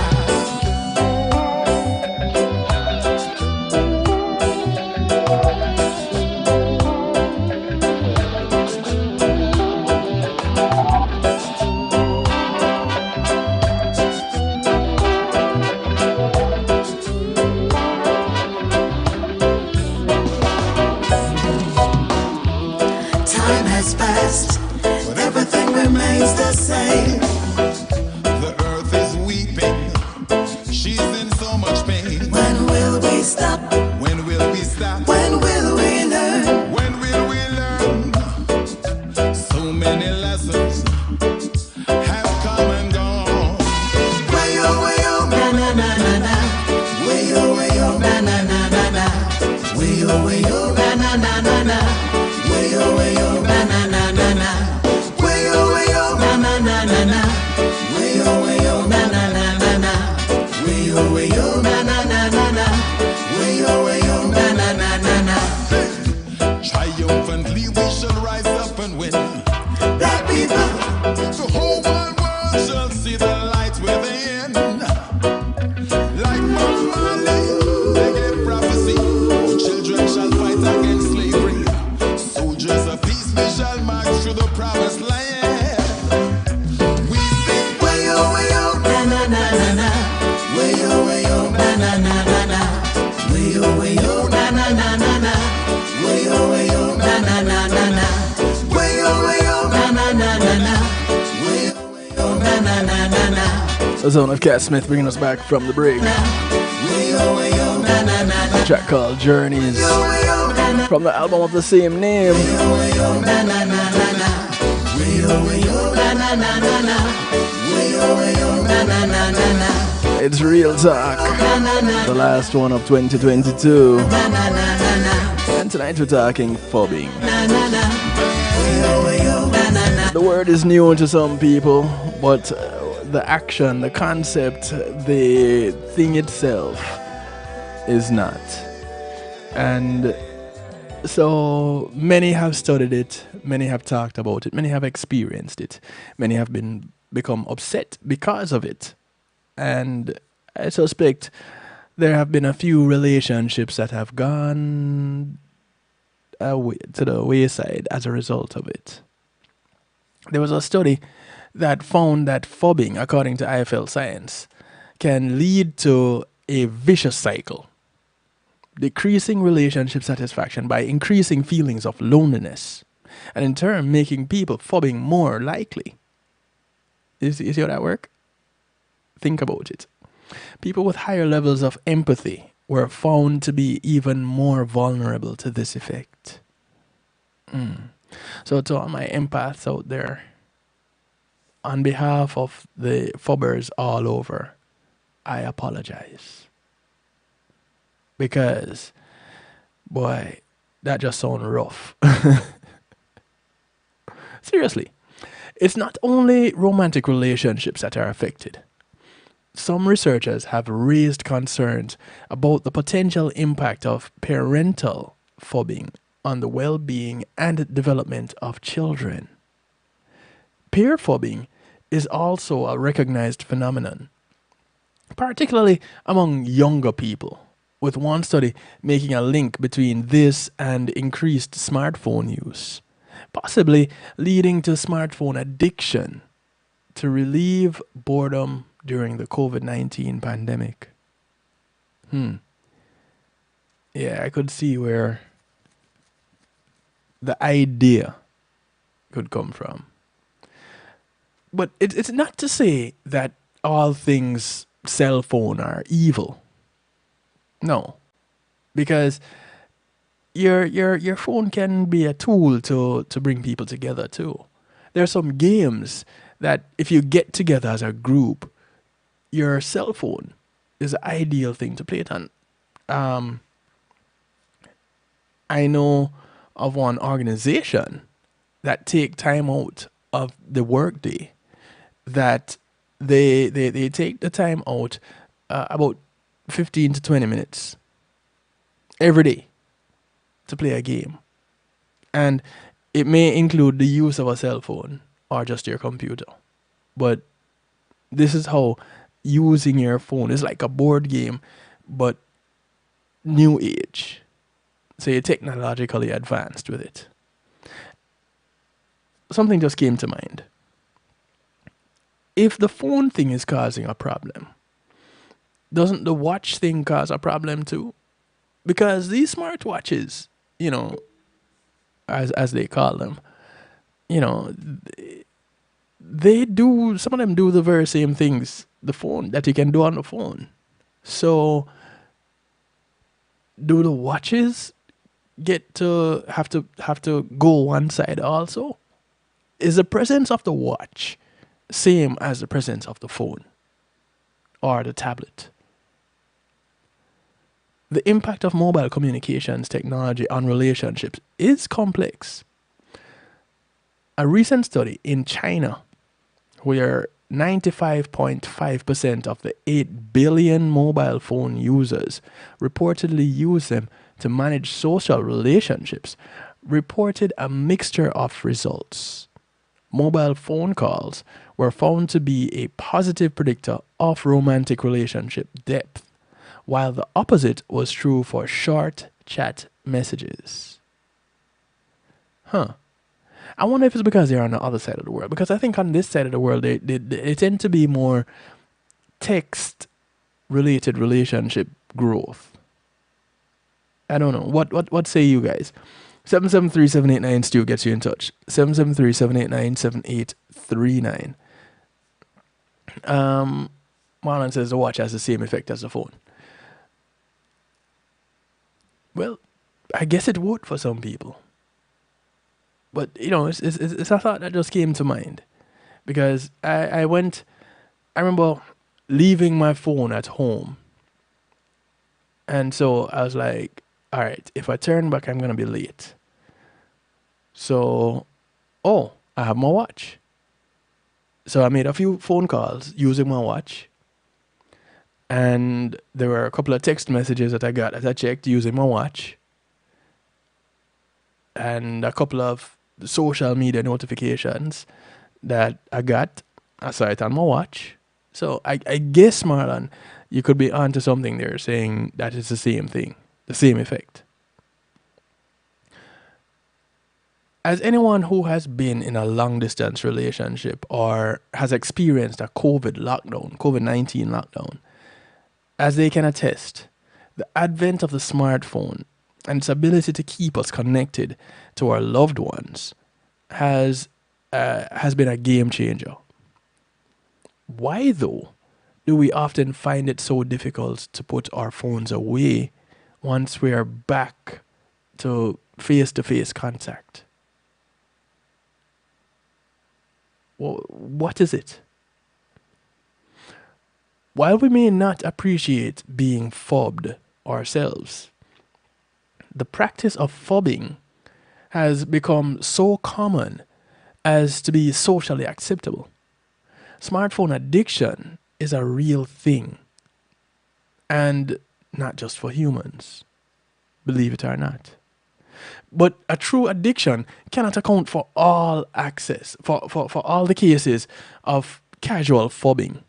The zone of Cat Smith bringing us back from the break. A track called Journeys from the album of the same name. It's Real Talk, the last one of 2022. And tonight we're talking phubbing. The word is new to some people, but the action, the concept, the thing itself is not. And so many have studied it, many have talked about it, many have experienced it, many have become upset because of it. And I suspect there have been a few relationships that have gone away, to the wayside as a result of it. There was a study that found that phubbing, according to IFL Science, can lead to a vicious cycle, decreasing relationship satisfaction by increasing feelings of loneliness, and in turn making people phubbing more likely. You see how that works? Think about it. People with higher levels of empathy were found to be even more vulnerable to this effect. So to all my empaths out there, on behalf of the phubbers all over, I apologize. Because, boy, that just sounds rough. Seriously, it's not only romantic relationships that are affected. Some researchers have raised concerns about the potential impact of parental phubbing on the well-being and development of children. Peer phubbing is also a recognized phenomenon, particularly among younger people, with one study making a link between this and increased smartphone use, possibly leading to smartphone addiction to relieve boredom during the COVID-19 pandemic. Yeah, I could see where the idea could come from. But it's not to say that all things cell phone are evil. No. Because your phone can be a tool to bring people together too. There are some games that if you get together as a group, your cell phone is the ideal thing to play it on. I know of one organization that take time out of the workday, that they take the time out about 15 to 20 minutes every day to play a game. And it may include the use of a cell phone or just your computer. But this is how using your phone is like a board game, but new age. So you're technologically advanced with it. Something just came to mind. If the phone thing is causing a problem, doesn't the watch thing cause a problem too? Because these smartwatches, you know, as they call them, you know, they do, some of them do the very same things the phone that you can do on the phone. So do the watches get to have to go one side also? Is the presence of the watch same as the presence of the phone or the tablet? The impact of mobile communications technology on relationships is complex. A recent study in China, where 95.5% of the 8 billion mobile phone users reportedly use them to manage social relationships, reported a mixture of results. Mobile phone calls were found to be a positive predictor of romantic relationship depth, while the opposite was true for short chat messages. I wonder if it's because they're on the other side of the world. Because I think on this side of the world, they tend to be more text-related relationship growth. I don't know. What say you guys? 773-789 Stu gets you in touch. 773-789-7839. Marlon says the watch has the same effect as the phone. Well, I guess it would for some people. But, it's a thought that just came to mind. Because I remember leaving my phone at home. And so I was like, all right, if I turn back, I'm going to be late. So, I have my watch. So I made a few phone calls using my watch. And there were a couple of text messages that I got that I checked using my watch. And a couple of social media notifications that I got. I saw it on my watch. So I guess, Marlon, you could be onto something there, saying that it's the same thing, the same effect. As anyone who has been in a long distance relationship or has experienced a COVID-19 lockdown, as they can attest, the advent of the smartphone and its ability to keep us connected to our loved ones has been a game changer. Why, though, do we often find it so difficult to put our phones away once we are back to face-to-face contact? Well, what is it? While we may not appreciate being phubbed ourselves, the practice of phubbing has become so common as to be socially acceptable. Smartphone addiction is a real thing, and not just for humans, believe it or not. But a true addiction cannot account for all access, for all the cases of casual phubbing.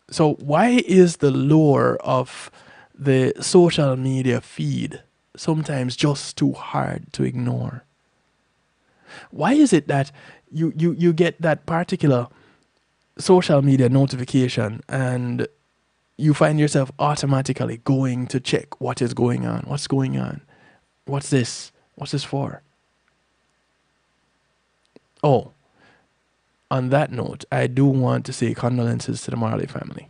So why is the lure of the social media feed sometimes just too hard to ignore? Why is it that you get that particular social media notification and you find yourself automatically going to check what is going on? What's going on? What's this? What's this for? Oh, on that note, I do want to say condolences to the Marley family.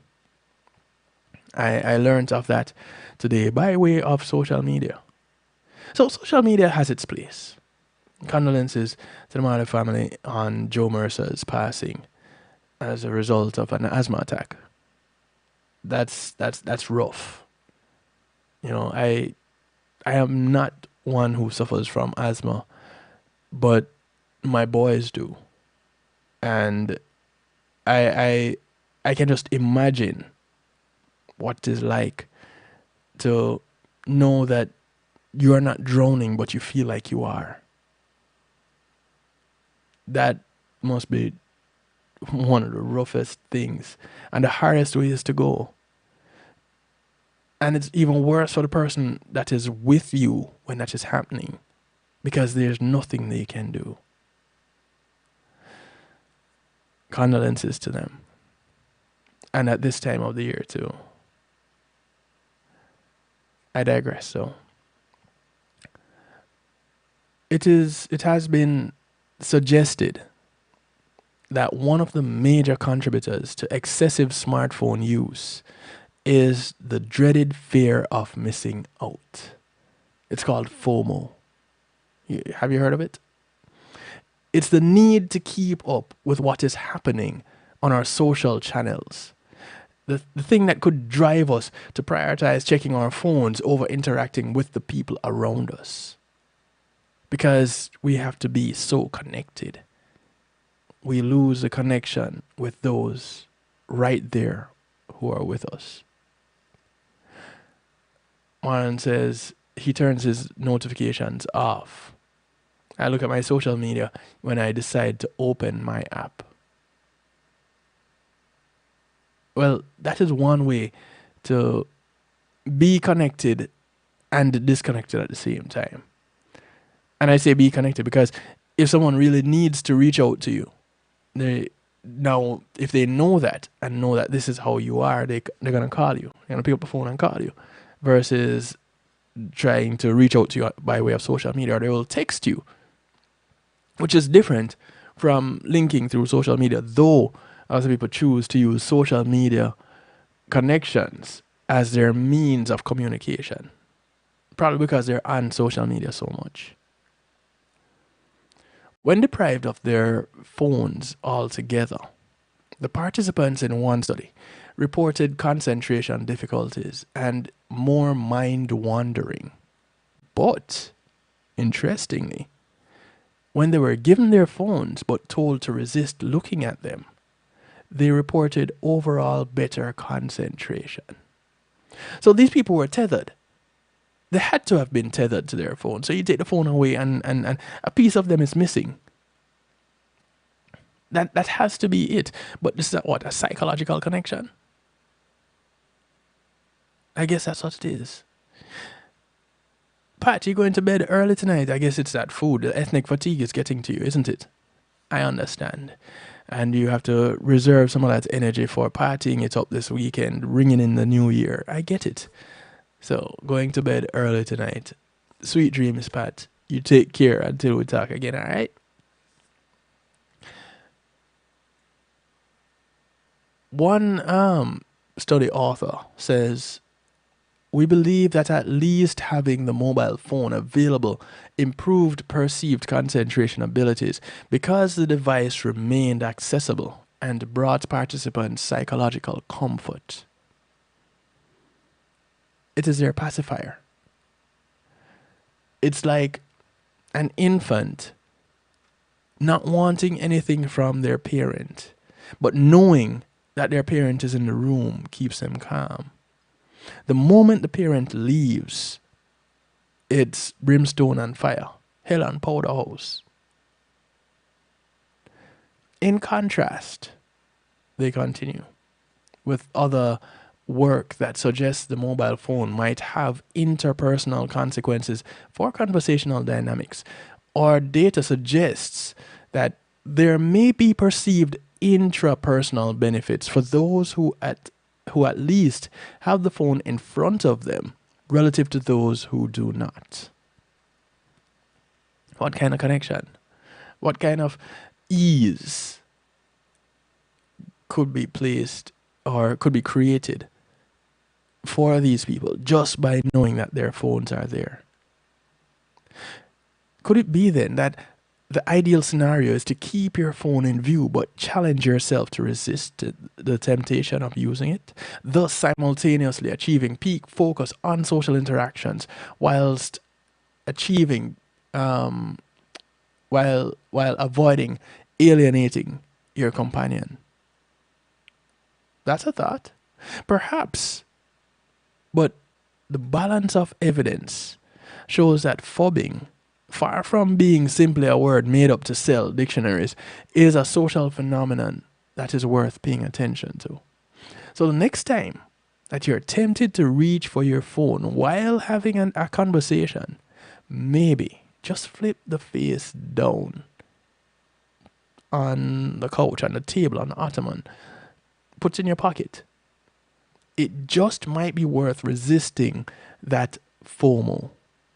I learned of that today by way of social media. So social media has its place. Condolences to the Marley family on Joe Mercer's passing as a result of an asthma attack. That's rough. I am not one who suffers from asthma, but my boys do. And I can just imagine what it is like to know that you are not drowning, but you feel like you are. That must be one of the roughest things and the hardest ways to go. And it's even worse for the person that is with you when that is happening, because there's nothing they can do. Condolences to them. And at this time of the year too. I digress, so. It has been suggested that one of the major contributors to excessive smartphone use is the dreaded fear of missing out. It's called FOMO. Have you heard of it? It's the need to keep up with what is happening on our social channels. The thing that could drive us to prioritize checking our phones over interacting with the people around us. Because we have to be so connected. We lose the connection with those right there who are with us. Marlon says he turns his notifications off. I look at my social media when I decide to open my app. Well, that is one way to be connected and disconnected at the same time. And I say be connected because if someone really needs to reach out to you, if they know that and know that this is how you are, they're going to call you. They're going to pick up the phone and call you. Versus trying to reach out to you by way of social media, or they will text you, which is different from linking through social media, though Also, people choose to use social media connections as their means of communication. Probably because they're on social media so much. When deprived of their phones altogether, the participants in one study reported concentration difficulties and more mind wandering. But, interestingly, when they were given their phones but told to resist looking at them, they reported overall better concentration. So these people were tethered. They had to have been tethered to their phone. So you take the phone away and a piece of them is missing. That has to be it. But this is a psychological connection? I guess that's what it is. Pat, you're going to bed early tonight. I guess it's that food. The ethnic fatigue is getting to you, isn't it? I understand. And you have to reserve some of that energy for partying it up this weekend, ringing in the new year. I get it. So, going to bed early tonight. Sweet dreams, Pat. You take care until we talk again, all right? One study author says, we believe that at least having the mobile phone available improved perceived concentration abilities because the device remained accessible and brought participants psychological comfort. It is their pacifier. It's like an infant not wanting anything from their parent, but knowing that their parent is in the room keeps them calm. The moment the parent leaves, it's brimstone and fire, hell and powder house. In contrast, they continue with other work that suggests the mobile phone might have interpersonal consequences for conversational dynamics, or data suggests that there may be perceived intrapersonal benefits for those who at least have the phone in front of them relative to those who do not. What kind of connection? What kind of ease could be placed or could be created for these people just by knowing that their phones are there? Could it be then that the ideal scenario is to keep your phone in view but challenge yourself to resist the temptation of using it, thus simultaneously achieving peak focus on social interactions whilst achieving while avoiding alienating your companion? That's a thought. Perhaps. But the balance of evidence shows that phubbing, far from being simply a word made up to sell dictionaries, is a social phenomenon that is worth paying attention to. So the next time that you're tempted to reach for your phone while having a conversation, maybe just flip the face down on the couch, on the table, on the ottoman, put it in your pocket. It just might be worth resisting that FOMO,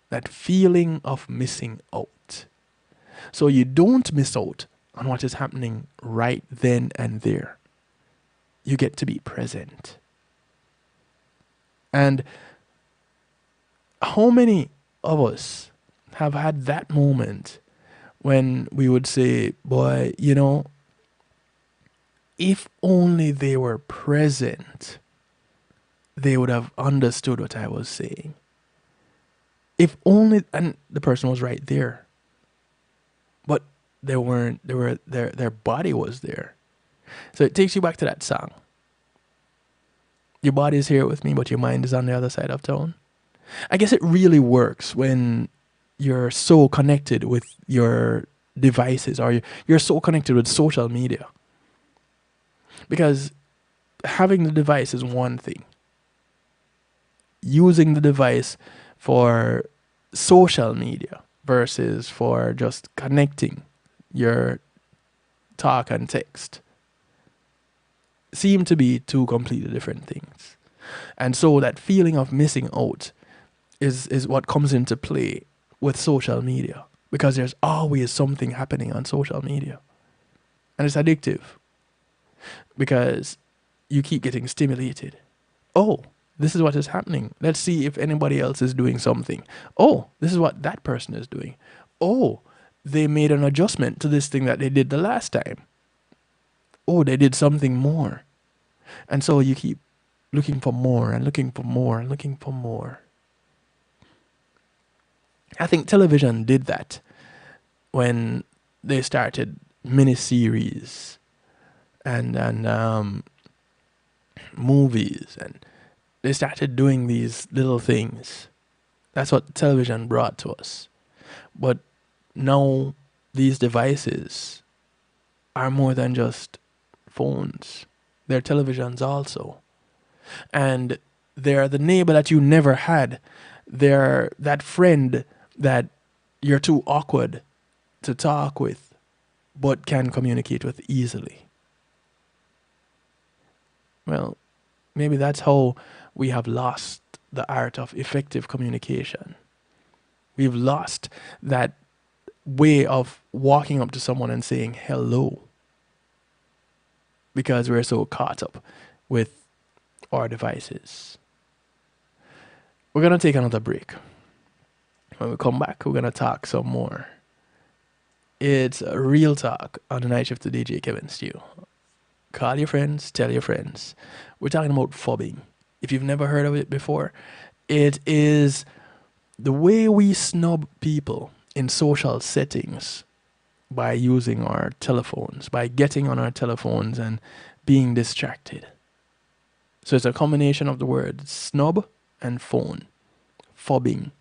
that feeling of missing out. So you don't miss out on what is happening right then and there. You get to be present. And how many of us have had that moment when we would say, boy, you know, if only they were present, they would have understood what I was saying. If only, and the person was right there, but they weren't. Their body was there. So it takes you back to that song. Your body is here with me, but your mind is on the other side of town. I guess it really works when you're so connected with your devices, or you're so connected with social media. Because having the device is one thing. Using the device for social media versus for just connecting your talk and text seem to be two completely different things. And so that feeling of missing out is what comes into play with social media, because there's always something happening on social media. And it's addictive. because you keep getting stimulated. Oh, this is what is happening. Let's see if anybody else is doing something. Oh, this is what that person is doing. Oh, they made an adjustment to this thing that they did the last time. Oh, they did something more. And so you keep looking for more and looking for more and looking for more. I think television did that when they started miniseries and movies, and they started doing these little things. That's what television brought to us. But now these devices are more than just phones. They're televisions also. And they're the neighbor that you never had. They're that friend that you're too awkward to talk with, but can communicate with easily. Well, maybe that's how we have lost the art of effective communication. We've lost that way of walking up to someone and saying hello, because we're so caught up with our devices. We're going to take another break. When we come back, we're going to talk some more. It's Real Talk on the Night Shift to DJ Kevin Steele. Call your friends, tell your friends. We're talking about phubbing. If you've never heard of it before, it is the way we snub people in social settings by using our telephones, by getting on our telephones and being distracted. So it's a combination of the words snub and phone. Phubbing.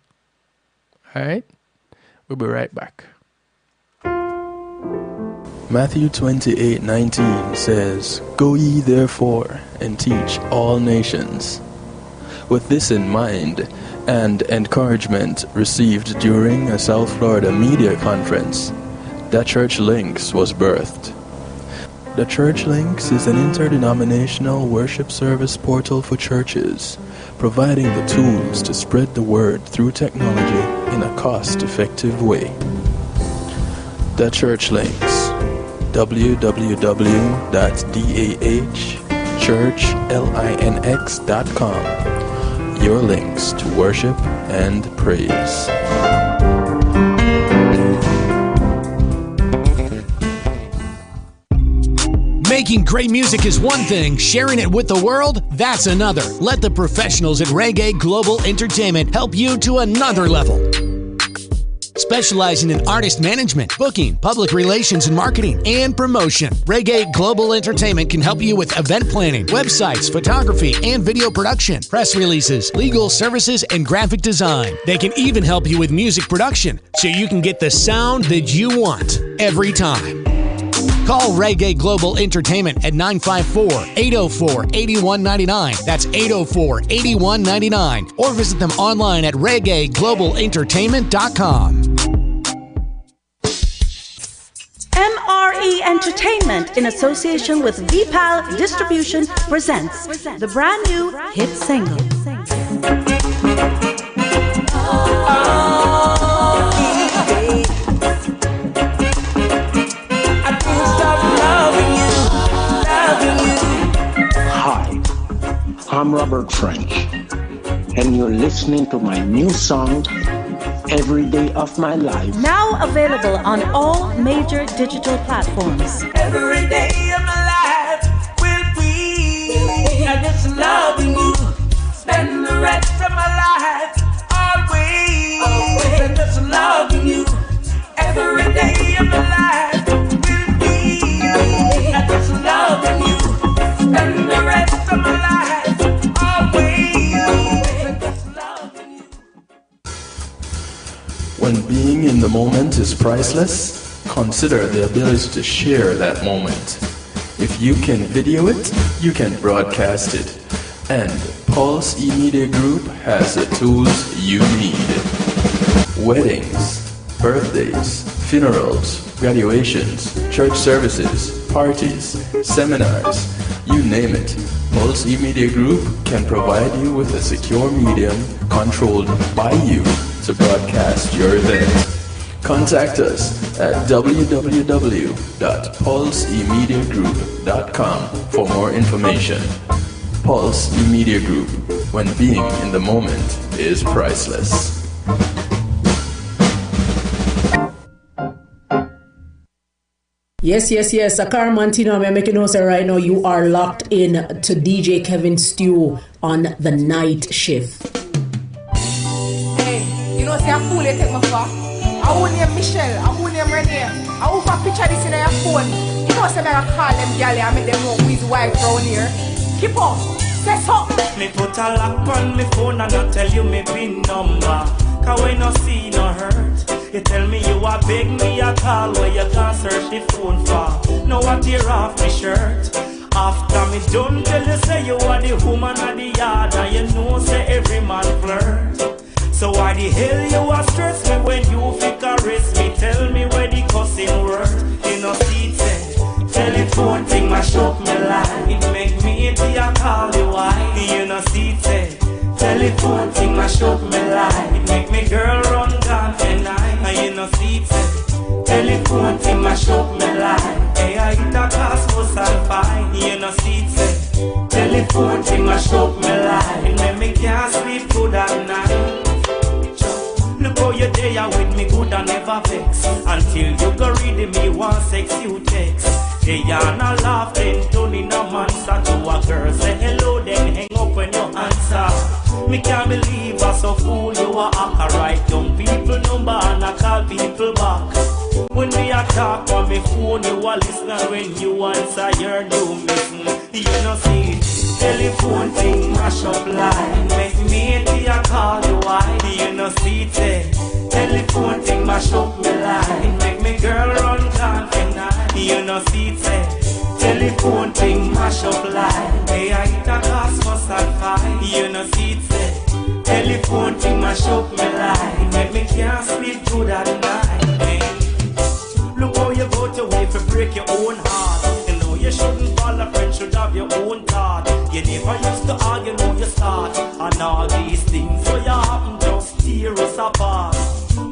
All right? We'll be right back. Matthew 28:19 says, "Go ye therefore and teach all nations." With this in mind and encouragement received during a South Florida media conference, The Church Links was birthed. The Church Links is an interdenominational worship service portal for churches, providing the tools to spread the word through technology in a cost-effective way. The Church Links, www.dahchurchlinx.com. Your links to worship and praise. Making great music is one thing, sharing it with the world, that's another. Let the professionals at Reggae Global Entertainment help you to another level. Specializing in artist management, booking, public relations and marketing, and promotion, Reggae Global Entertainment can help you with event planning, websites, photography, and video production, press releases, legal services, and graphic design. They can even help you with music production, so you can get the sound that you want every time. Call Reggae Global Entertainment at 954-804-8199. That's 804-8199. Or visit them online at reggaeglobalentertainment.com. MRE Entertainment, in association with VPAL Distribution, presents the brand new hit single. I'm Robert French, and you're listening to my new song, Every Day of My Life. Now available on all major digital platforms. Every day of my life will be just loving you. Spend the rest of my life always just loving you. Every day of my life will be just loving you. Spend the rest of my life. When being in the moment is priceless, consider the ability to share that moment. If you can video it, you can broadcast it. And Pulse E-Media Group has the tools you need. Weddings, birthdays, funerals, graduations, church services, parties, seminars, you name it. Pulse E-Media Group can provide you with a secure medium controlled by you to broadcast your event. Contact us at www.pulsemediagroup.com for more information. Pulse Media Group, when being in the moment is priceless. Yes. Akar Mantino, I'm making notes right now. You are locked in to DJ Kevin Stew on the night shift. Hey, you know, say a fool you take me for. I won't name Michelle, I won't name Renee. I will picture this in your phone. You know, say I call them galley and make them know who is wife round here. Keep up, say something. Me put a lock on me phone and I tell you me pin number. Cause when I see no hurt, you tell me you a beg me a call where you can search the phone for. Now I tear off my shirt. After me done tell you say you are the woman of the yard, and you know say every man flirt. So why the hell you a stress me when you fi caress me? Tell me where the cussing worth. You know see it, telephone thing mash up me life. It make me empty a call you why. You know see it, telephone thing mash up me life. It make me girl run down and night. You know see it, telephone thing mash up me life. Hey, I hit a class bus and fine. You know see it, telephone thing mash up me life. It make me can't sleep good at night. Look how you there with me good and never vex. Until you go read me one sex you text. They are not laughing, turning a monster to a girl. Say hello then hang up when you answer. Me can't believe I so fool you are a right young people number and I call people back. When we are talk on me phone you are listening. When you answer you're new missing. You know see it, telephone thing mash up line. Make me empty a call you why. You know see it, telephone thing mash up me line. Make me girl run down tonight. You know see it, telephone thing mash up line. Hey I hit a Cosmos and fine. You know see it, telephone thing mash up me line. Make me can't sleep through that night. Hey. Look how you go to way for break your own heart. You know you shouldn't fall a friend, should have your own thought. You never used to argue, know you start. And all these things so you happen just tear us apart.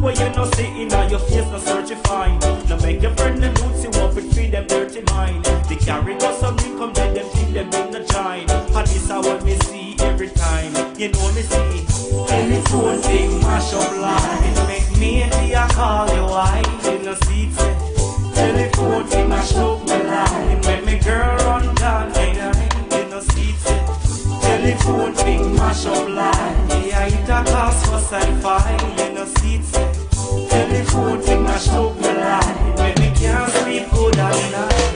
Well you know say in your face no search you find. No make your friend them roots you up and feed them dirty mind. They carry us some come let them think them in the giant. And this is what me see every time. You know me see telephone thing mash up line. It make me empty a call you why. You know see it, telephone thing mash up me line. It make me girl run down and you know see it, telephone thing mash up line. Yeah, I hit a class for sci-fi. You know see it, telephone thing mash up me line. Make me can't sleep good at night.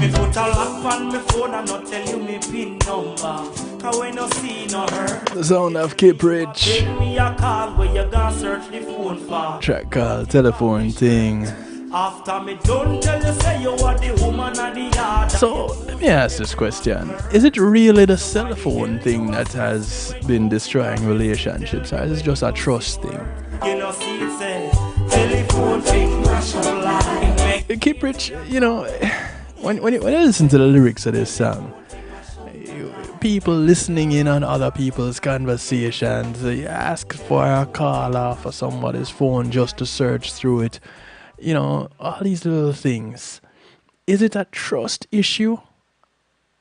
Me put a lock on my phone and not tell you me pin number. Cause when you see no hurt, The sound of Kip Rich. give me a call where you gonna search the phone for. Track called Telephone Thing. After me don't tell you say you are the woman of the yard. So let me ask this question. Is it really the cell phone thing that has been destroying relationships, or is it just a trust thing? You know see it say telephone thing mash up line. Kip Rich, you know, when you listen to the lyrics of this song, people listening in on other people's conversations, you ask for a call off of somebody's phone just to search through it. You know, all these little things. Is it a trust issue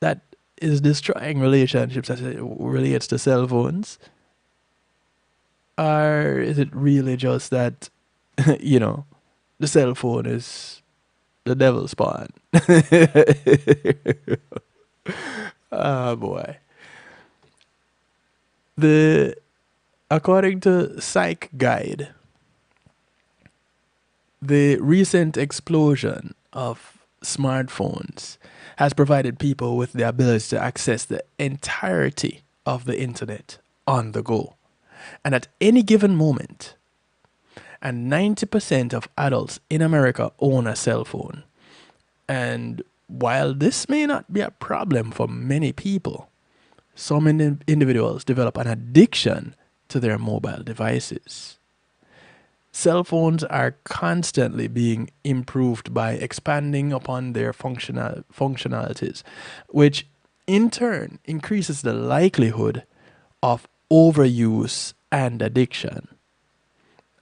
that is destroying relationships as it relates to cell phones? Or is it really just that, you know, the cell phone is the devil's spawn? Oh boy. According to Psych Guide, the recent explosion of smartphones has provided people with the ability to access the entirety of the internet on the go and at any given moment. And 90% of adults in America own a cell phone. And while this may not be a problem for many people, some individuals develop an addiction to their mobile devices. Cell phones are constantly being improved by expanding upon their functionalities, which in turn increases the likelihood of overuse and addiction.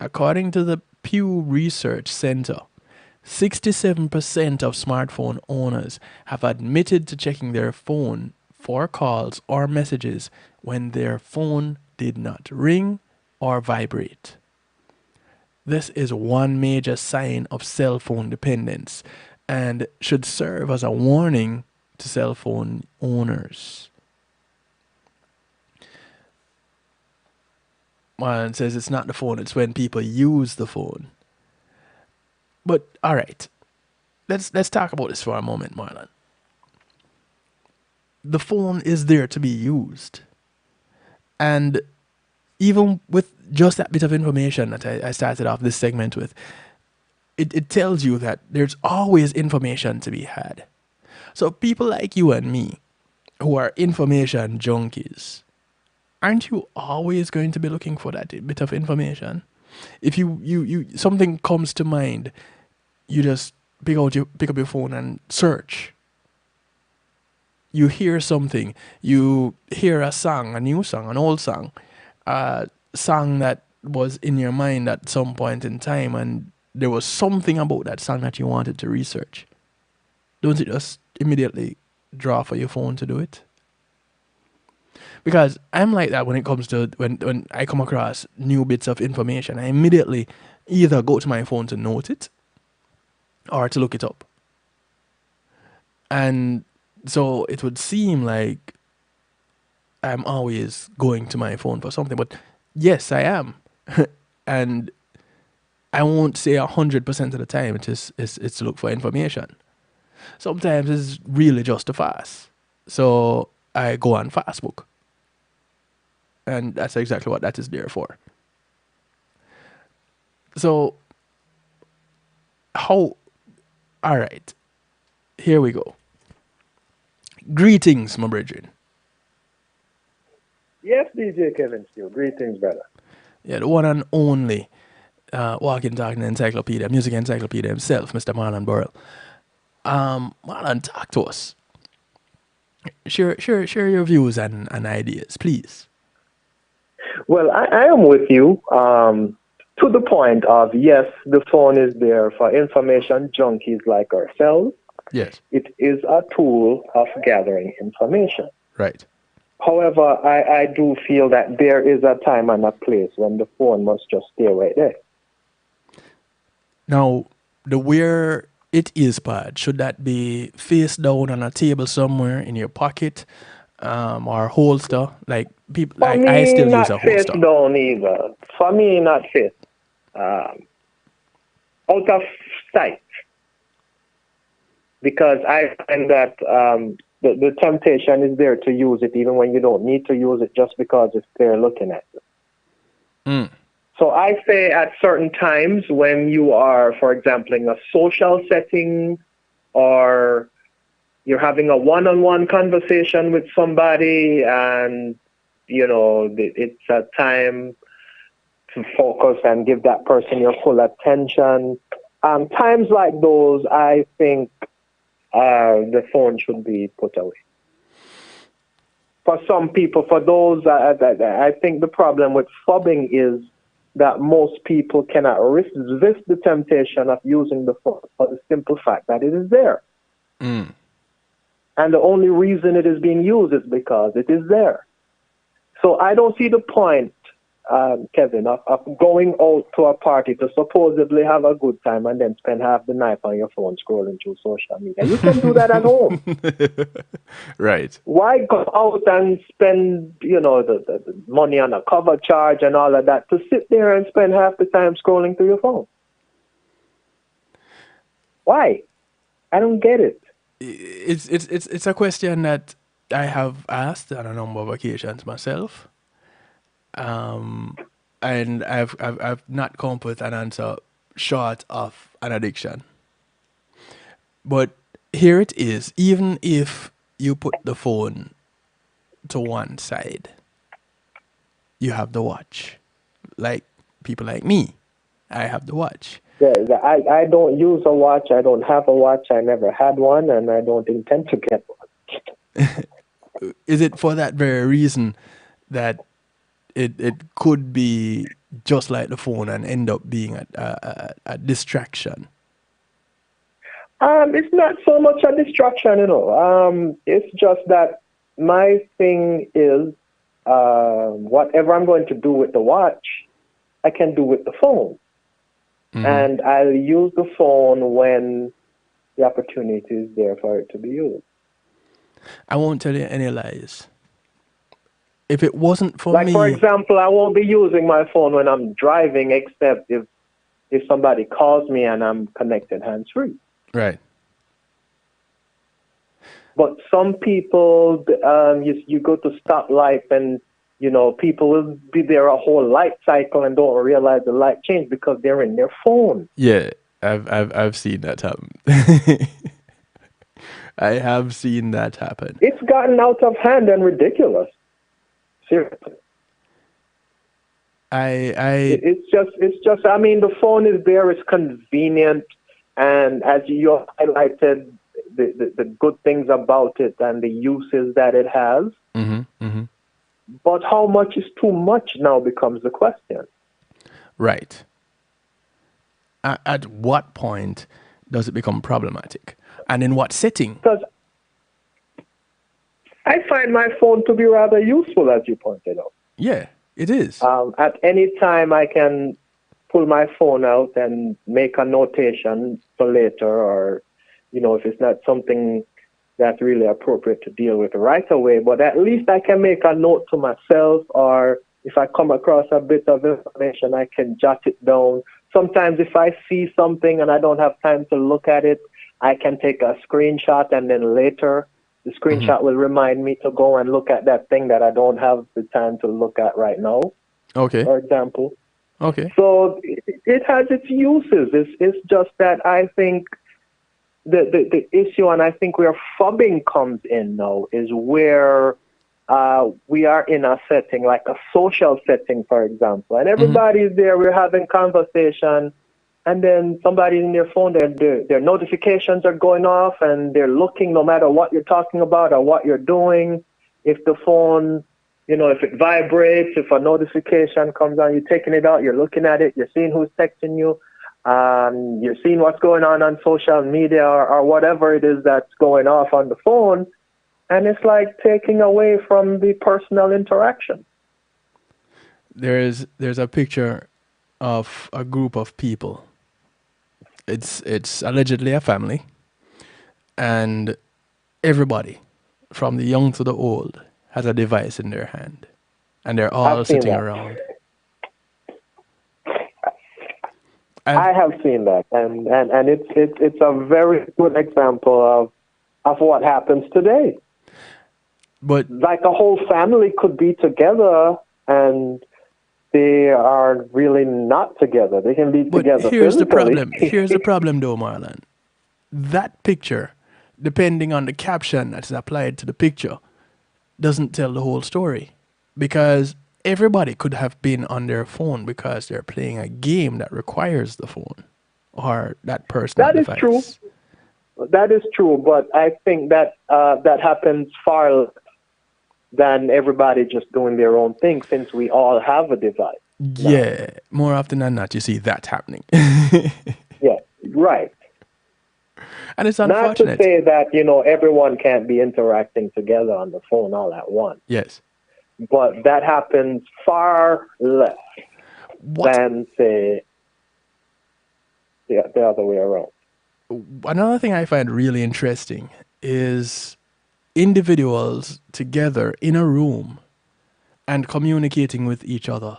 According to the Pew Research Center, 67% of smartphone owners have admitted to checking their phone for calls or messages when their phone did not ring or vibrate. This is one major sign of cell phone dependence and should serve as a warning to cell phone owners. Marlon says it's not the phone, it's when people use the phone. But all right, let's talk about this for a moment, Marlon. The phone is there to be used. And even with just that bit of information that I started off this segment with, it tells you that there's always information to be had. So people like you and me, who are information junkies, aren't you always going to be looking for that bit of information? If you something comes to mind, you just pick up your phone and search. You hear something, you hear a song, a new song, an old song, a song that was in your mind at some point in time, and there was something about that song that you wanted to research. Don't you just immediately draw for your phone to do it? Because I'm like that when it comes to when I come across new bits of information. I immediately either go to my phone to note it or to look it up. And so it would seem like I'm always going to my phone for something, but yes, I am. And I won't say 100% of the time it's to look for information. Sometimes it's really just to fast. So I go on Facebook. And that's exactly what that is there for. So, all right, here we go. Greetings, my brethren. Yes, DJ Kevin Steele. Greetings, brother. Yeah, the one and only walking, talking encyclopedia, music encyclopedia himself, Mr. Marlon Burrell. Marlon, talk to us. Share your views and ideas, please. Well, I am with you to the point of, yes, the phone is there for information junkies like ourselves. Yes. It is a tool of gathering information. Right. However, I do feel that there is a time and a place when the phone must just stay right there. Now, the where it is part, should that be face down on a table somewhere in your pocket? Or holster, like people. For me, I still not use a face holster. down either. For me, not face. Out of sight, because I find that the temptation is there to use it even when you don't need to use it, just because it's there looking at you. Mm. So I say at certain times when you are, for example, in a social setting, or you're having a one-on-one conversation with somebody, and, you know, it's a time to focus and give that person your full attention. Times like those, I think the phone should be put away. For some people, for those, I think the problem with phubbing is that most people cannot resist the temptation of using the phone for the simple fact that it is there. Mm. And the only reason it is being used is because it is there. So I don't see the point, Kevin, of going out to a party to supposedly have a good time and then spend half the night on your phone scrolling through social media. You can do that at home. Right. Why go out and spend, you know, the money on a cover charge and all of that to sit there and spend half the time scrolling through your phone? Why? I don't get it. It's a question that I have asked on a number of occasions myself, and I've not come up with an answer short of an addiction. But here it is. Even if you put the phone to one side, you have the watch. Like people like me, I have the watch. Yeah, I don't use a watch. I don't have a watch. I never had one, and I don't intend to get one. Is it for that very reason that it could be just like the phone and end up being a distraction? It's not so much a distraction, it's just that my thing is whatever I'm going to do with the watch, I can do with the phone. Mm-hmm. And I'll use the phone when the opportunity is there for it to be used. I won't tell you any lies. If it wasn't for like me... for example, I won't be using my phone when I'm driving, except if somebody calls me and I'm connected hands-free. Right. But some people, you go to stoplight and, people will be there a whole light cycle and don't realize the light changed because they're in their phone. Yeah, I've seen that happen. I have seen that happen. It's gotten out of hand and ridiculous. Seriously. It's just. I mean, the phone is there. It's convenient, and as you highlighted, the good things about it and the uses that it has. Mm-hmm, mm-hmm. But how much is too much now becomes the question. Right. At what point does it become problematic, and in what setting? Because I find my phone to be rather useful, as you pointed out. Yeah, it is. At any time, I can pull my phone out and make a notation for later, or, if it's not something that's really appropriate to deal with right away. But at least I can make a note to myself, or if I come across a bit of information, I can jot it down. Sometimes if I see something and I don't have time to look at it, I can take a screenshot, and then later the screenshot will remind me to go and look at that thing that I don't have the time to look at right now. Okay. For example. Okay. So it has its uses. It's just that I think the issue, and I think where phubbing comes in now, is where we are in a setting, like a social setting, for example, and everybody's there, we're having conversation, and then somebody in their phone, their notifications are going off, and they're looking no matter what you're talking about or what you're doing. If the phone, if it vibrates, if a notification comes on, you're taking it out, you're looking at it, you're seeing who's texting you, you're seeing what's going on social media or whatever it is that's going off on the phone, and it's like taking away from the personal interaction. There's a picture of a group of people. It's allegedly a family, and everybody, from the young to the old, has a device in their hand, and they're all sitting around. I have seen that, and it's a very good example of what happens today. But like a whole family could be together, and they are really not together. They can be together. Here's the physically. problem. Here's the problem, though, Marlon. That picture, depending on the caption that's applied to the picture, doesn't tell the whole story, because everybody could have been on their phone because they're playing a game that requires the phone or that personal device. That is true. That is true, but I think that that happens far less than everybody just doing their own thing, since we all have a device. Yeah, more often than not, you see that happening. Yeah, right. And it's unfortunate. Not to say that, everyone can't be interacting together on the phone all at once. Yes. But that happens far less than, say, the other way around. Another thing I find really interesting is individuals together in a room and communicating with each other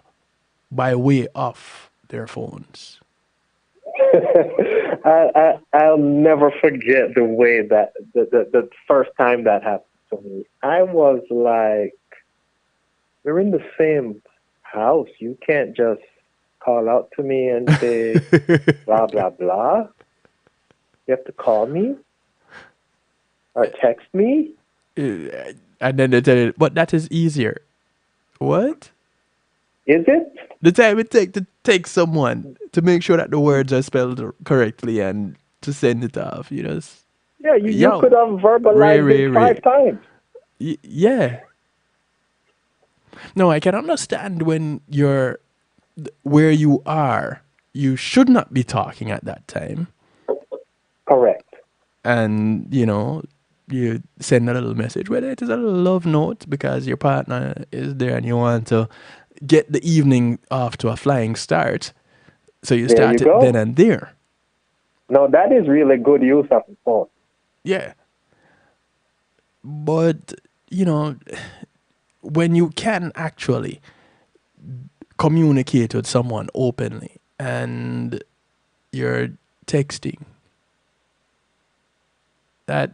by way of their phones. I'll never forget the way that the first time that happened to me. I was like, we're in the same house. You can't just call out to me and say blah, blah, blah. You have to call me or text me. And then they tell you, but that is easier. What? Is it? The time it takes to take someone to make sure that the words are spelled correctly and to send it off, Yeah, you could have verbalized it 5 times. Yeah. No, I can understand when you're where you are, you should not be talking at that time. Correct. And, you send a little message, whether it is a little love note because your partner is there and you want to get the evening off to a flying start. So you There start you it go. then and there. No, that is really good use of the phone. Yeah. But, when you can actually communicate with someone openly and you're texting, that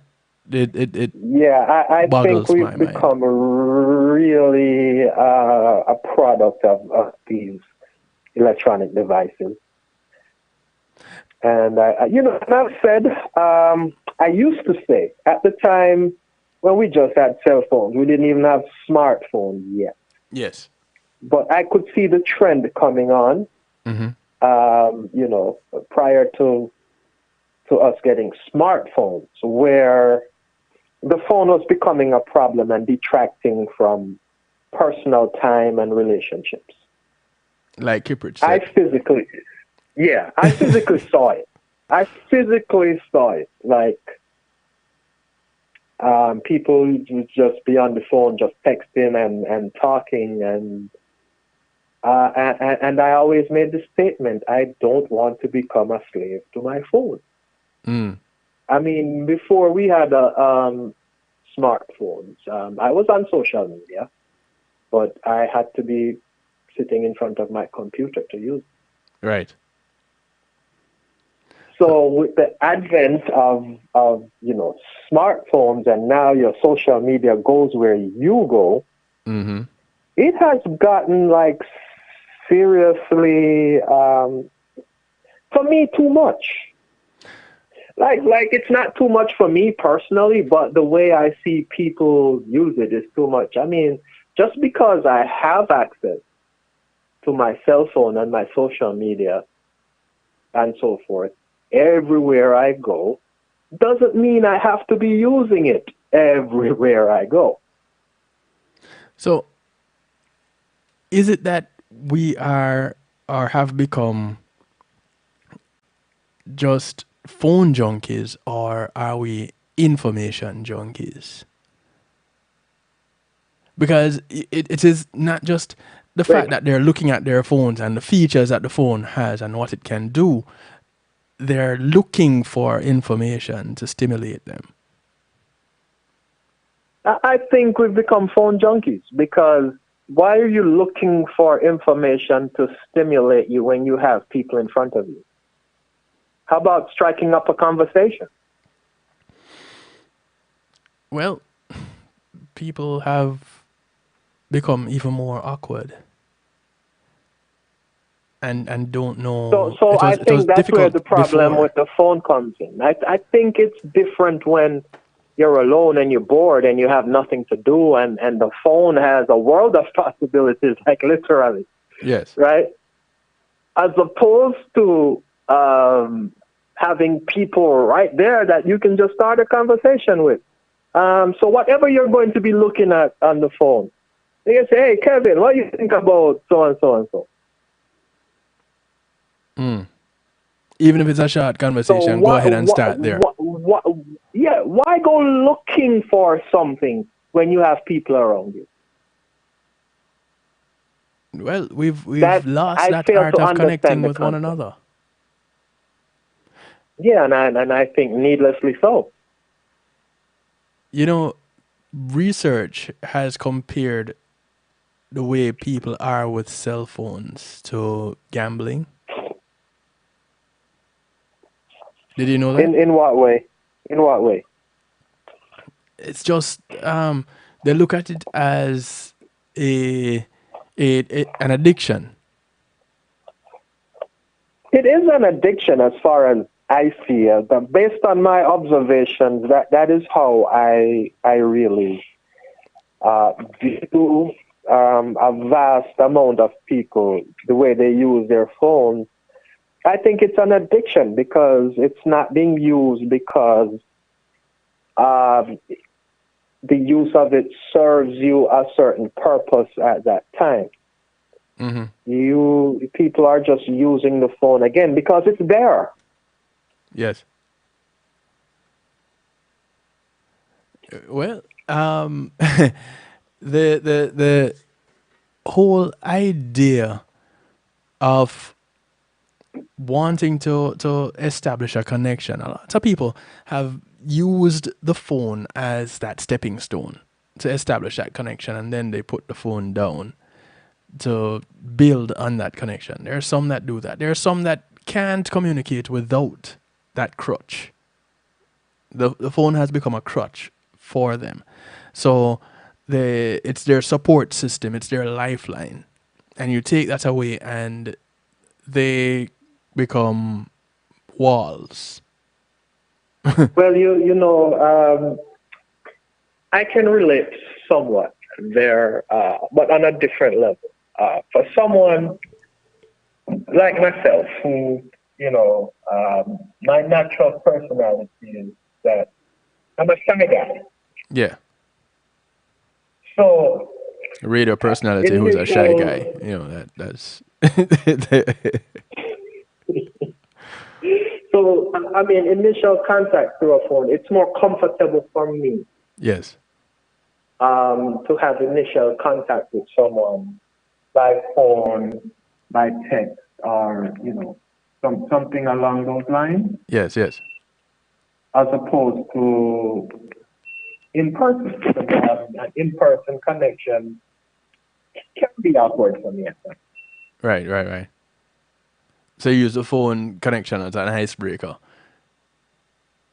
it Yeah, I think boggles my we've mind. become really a product of these electronic devices. And and I've said, I used to say at the time when we just had cell phones, we didn't even have smartphones yet. Yes. But I could see the trend coming on, prior to us getting smartphones, where the phone was becoming a problem and detracting from personal time and relationships. Like Kippridge said. I physically saw it. I physically saw it. Like, people would just be on the phone, just texting and talking, and I always made the statement: I don't want to become a slave to my phone. I mean, before we had smartphones, I was on social media, but I had to be sitting in front of my computer to use it. Right. So with the advent of smartphones, and now your social media goes where you go, it has gotten like seriously, for me, too much. Like it's not too much for me personally, but the way I see people use it is too much. I mean, just because I have access to my cell phone and my social media and so forth everywhere I go, doesn't mean I have to be using it everywhere I go. So, is it that we are or have become just phone junkies, or are we information junkies? Because it is not just the fact that they're looking at their phones and the features that the phone has and what it can do. They're looking for information to stimulate them. I think we've become phone junkies, because why are you looking for information to stimulate you when you have people in front of you? How about striking up a conversation? Well, people have become even more awkward and don't know. So I think that's where the problem with the phone comes in. I think it's different when you're alone and you're bored and you have nothing to do, and the phone has a world of possibilities, like literally. Yes. Right? As opposed to having people right there that you can just start a conversation with. So whatever you're going to be looking at on the phone, you can say, "Hey, Kevin, what do you think about so and so and so?" Even if it's a short conversation, go ahead and start there. Why go looking for something when you have people around you? Well, we've lost that art of connecting with one another. Yeah, and I think needlessly so. Research has compared the way people are with cell phones to gambling. Did you know that? In what way? In what way? It's just they look at it as an addiction. It is an addiction as far as I see it. But based on my observations, that is how I really view a vast amount of people, the way they use their phones. I think it's an addiction because it's not being used because the use of it serves you a certain purpose at that time. People are just using the phone again because it's there. Yes. Well, the whole idea of wanting to establish a connection. A lot of people have used the phone as that stepping stone to establish that connection, and then they put the phone down to build on that connection. There are some that do that. There are some that can't communicate without that crutch. The phone has become a crutch for them. So it's their support system, it's their lifeline. And you take that away and they become walls. Well, you know, I can relate somewhat there, but on a different level. For someone like myself, who, you know, my natural personality is that I'm a shy guy. Yeah. So radio personality who's a shy guy, you know, that's So, I mean, initial contact through a phone, it's more comfortable for me. Yes. To have initial contact with someone by phone, by text, or, you know, something along those lines. Yes, yes. As opposed to in person. Because an in-person connection can be awkward for me at times. Right. So you use the phone connection as an icebreaker,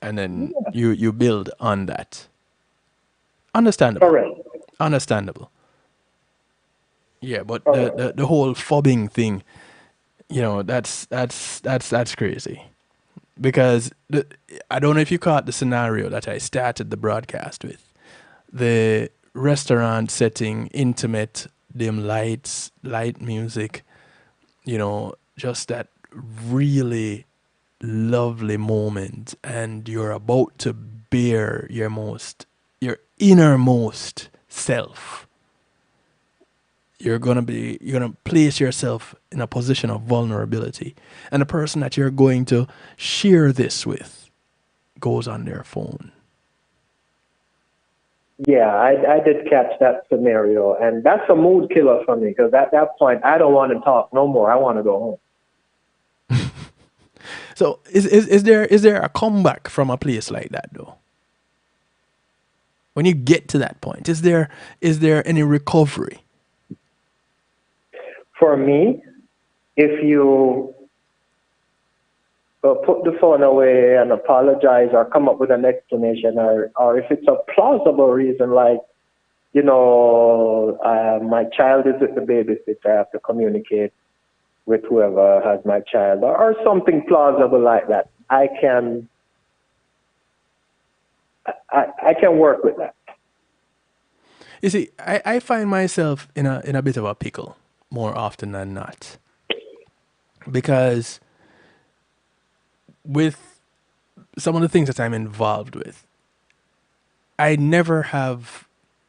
and then you build on that. Understandable. Correct. Understandable. Yeah, but the whole phubbing thing, you know, that's crazy. Because I don't know if you caught the scenario that I started the broadcast with. The restaurant setting, intimate, dim lights, light music, you know, just that really lovely moment, and you're about to bare your innermost self. You're gonna place yourself in a position of vulnerability, and the person that you're going to share this with goes on their phone. Yeah, I did catch that scenario, and that's a mood killer for me, because at that point, I don't want to talk no more. I want to go home. So is there a comeback from a place like that, though? When you get to that point, is there any recovery? For me, if you put the phone away and apologize or come up with an explanation, or if it's a plausible reason, like, you know, my child is with the babysitter, I have to communicate with whoever has my child, or something plausible like that, I can work with that. You see, I find myself in a bit of a pickle more often than not, because with some of the things that I'm involved with, I never have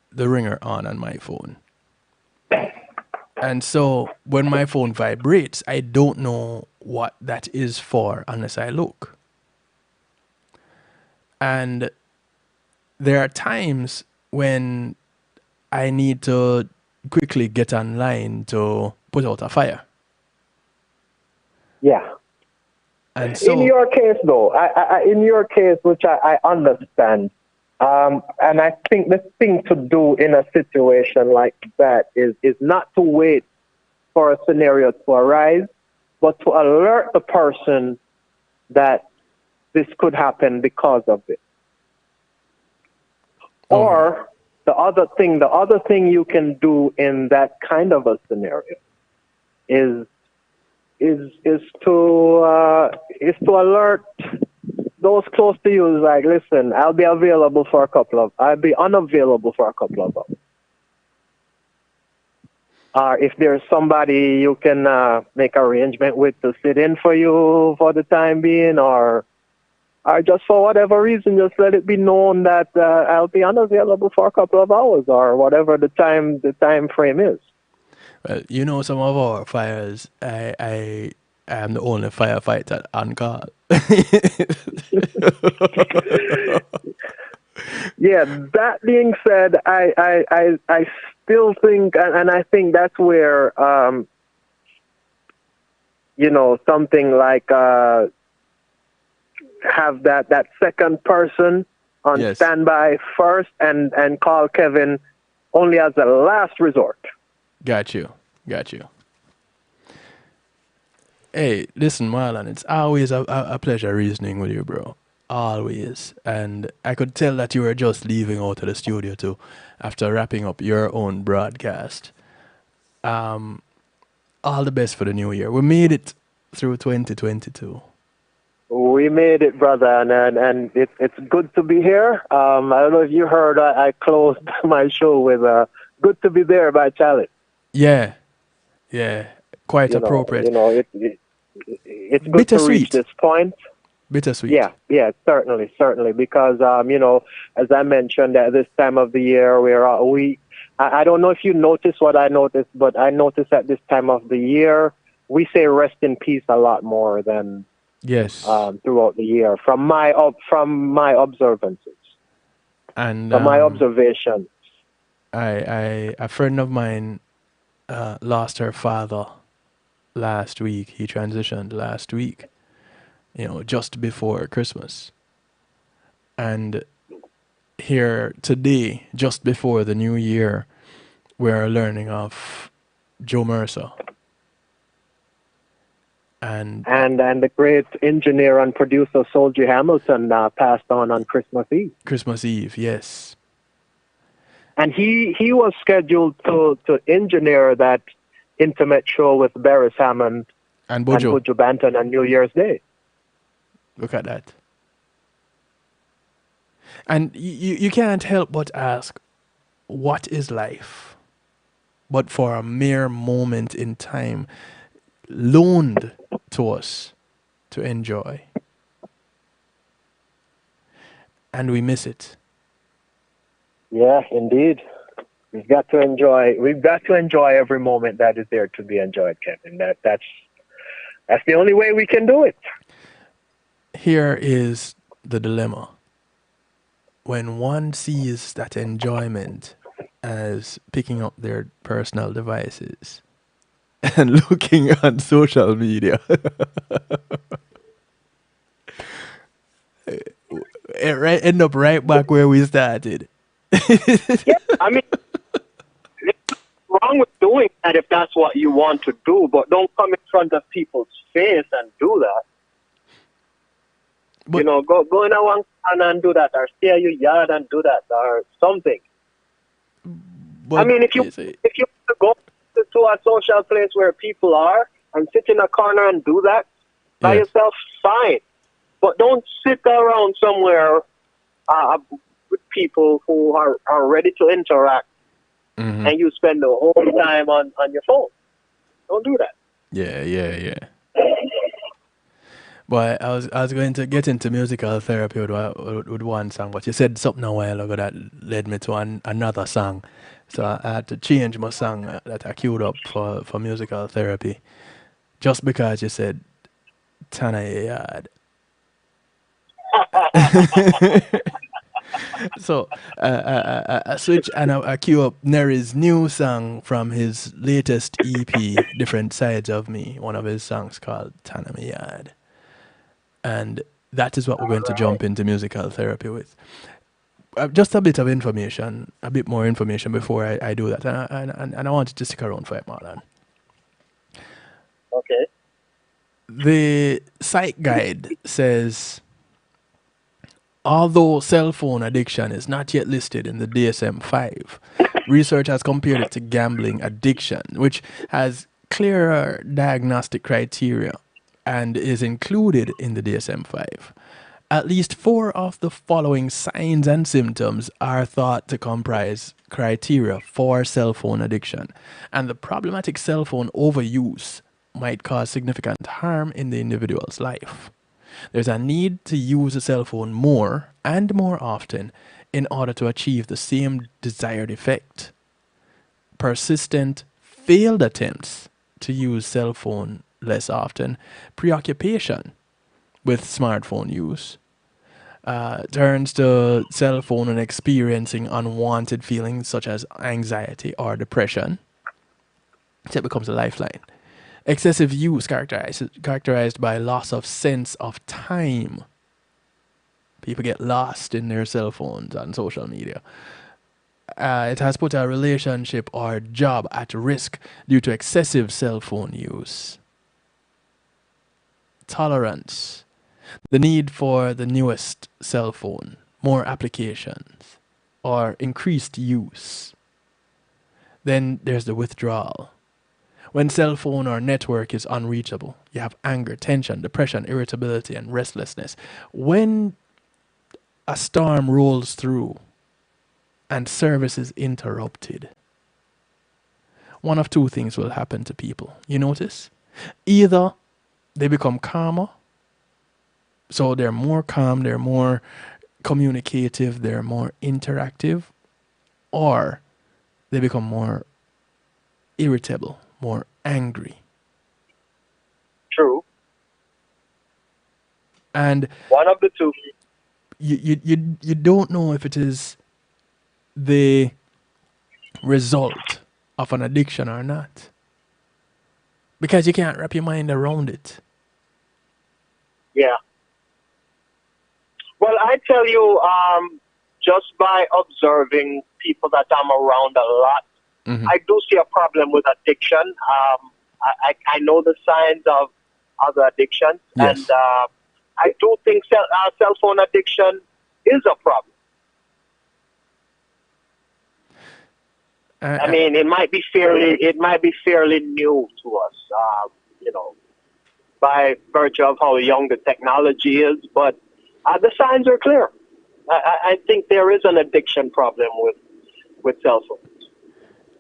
the ringer on my phone. And so when my phone vibrates, I don't know what that is for unless I look. And there are times when I need to quickly get online to put out a fire. Yeah. And so, in your case, though, in your case, which I understand, and I think the thing to do in a situation like that is not to wait for a scenario to arise, but to alert the person that this could happen because of it. Or the other thing you can do in that kind of a scenario is to alert those close to you. Like, listen, I'll be unavailable for a couple of hours. If there's somebody you can make arrangement with to sit in for you for the time being, or just for whatever reason, just let it be known that I'll be unavailable for a couple of hours, or whatever the time frame is. Well, you know, some of our fires, I am the only firefighter on call. Yeah, that being said, I still think, and I think that's where, something like have that second person on standby first and call Kevin only as a last resort. Got you. Hey, listen, Marlon, it's always a pleasure reasoning with you, bro. Always. And I could tell that you were just leaving out of the studio too after wrapping up your own broadcast. All the best for the new year. We made it through 2022. We made it, brother, and it's good to be here. I don't know if you heard, I closed my show with "Good to Be There" by Chalice. Yeah, quite appropriate. It's good to reach this point. Bittersweet. Yeah, certainly, because as I mentioned, at this time of the year, I don't know if you notice what I noticed, but I noticed at this time of the year, we say "rest in peace" a lot more than throughout the year, from my observances and from my observations. A friend of mine lost her father last week. He transitioned last week, just before Christmas. And here today, just before the new year, we're learning of Joe Mercer. And the great engineer and producer Soldier Hamilton passed on Christmas Eve. Christmas Eve, yes. And he was scheduled to engineer that intimate show with Beres Hammond and Buju Banton on New Year's Day. Look at that. And you can't help but ask, what is life but for a mere moment in time loaned to us to enjoy? And we miss it. Yeah, indeed. We've got to enjoy every moment that is there to be enjoyed, Kevin. That's the only way we can do it. Here is the dilemma. When one sees that enjoyment as picking up their personal devices and looking on social media, end up right back where we started. Yeah, I mean, there's wrong with doing that if that's what you want to do, but don't come in front of people's face and do that. But, go in a one corner and do that, or stay at your yard and do that, or something. I mean, if you go to a social place where people are and sit in a corner and do that by yourself, fine. But don't sit around somewhere with people who are ready to interact, and you spend the whole time on your phone. Don't do that. Yeah. But I was going to get into musical therapy with one song, but you said something a while ago that led me to another song. So I had to change my song that I queued up for musical therapy, just because you said Tana Yard. So I switch and I queue up Neri's new song from his latest EP, Different Sides of Me, one of his songs called Tana Yard. And that is what we're going to jump into musical therapy with. Just a bit of information, a bit more information before I do that. And I want you to stick around for it, Marlon. Okay. The site guide says, although cell phone addiction is not yet listed in the DSM-5, research has compared it to gambling addiction, which has clearer diagnostic criteria and is included in the DSM-5. At least 4 of the following signs and symptoms are thought to comprise criteria for cell phone addiction, and the problematic cell phone overuse might cause significant harm in the individual's life. There's a need to use a cell phone more and more often in order to achieve the same desired effect. Persistent failed attempts to use cell phone less often, preoccupation with smartphone use turns to cell phone and experiencing unwanted feelings such as anxiety or depression. So it becomes a lifeline. Excessive use characterized by loss of sense of time. People get lost in their cell phones and social media. It has put a relationship or job at risk due to excessive cell phone use. Tolerance. The need for the newest cell phone, more applications, or increased use. Then there's the withdrawal. When cell phone or network is unreachable, you have anger, tension, depression, irritability, and restlessness. When a storm rolls through and service is interrupted, one of two things will happen to people. You notice? Either they become calmer, so they're more calm, they're more communicative, they're more interactive, or they become more irritable, more angry. True. And one of the two. You don't know if it is the result of an addiction or not, because you can't wrap your mind around it. Yeah. Well, I tell you, just by observing people that I'm around a lot, I do see a problem with addiction. I know the signs of other addictions, and I do think cell phone addiction is a problem. I mean, it might be fairly new to us, by virtue of how young the technology is. But the signs are clear. I think there is an addiction problem with cell phones.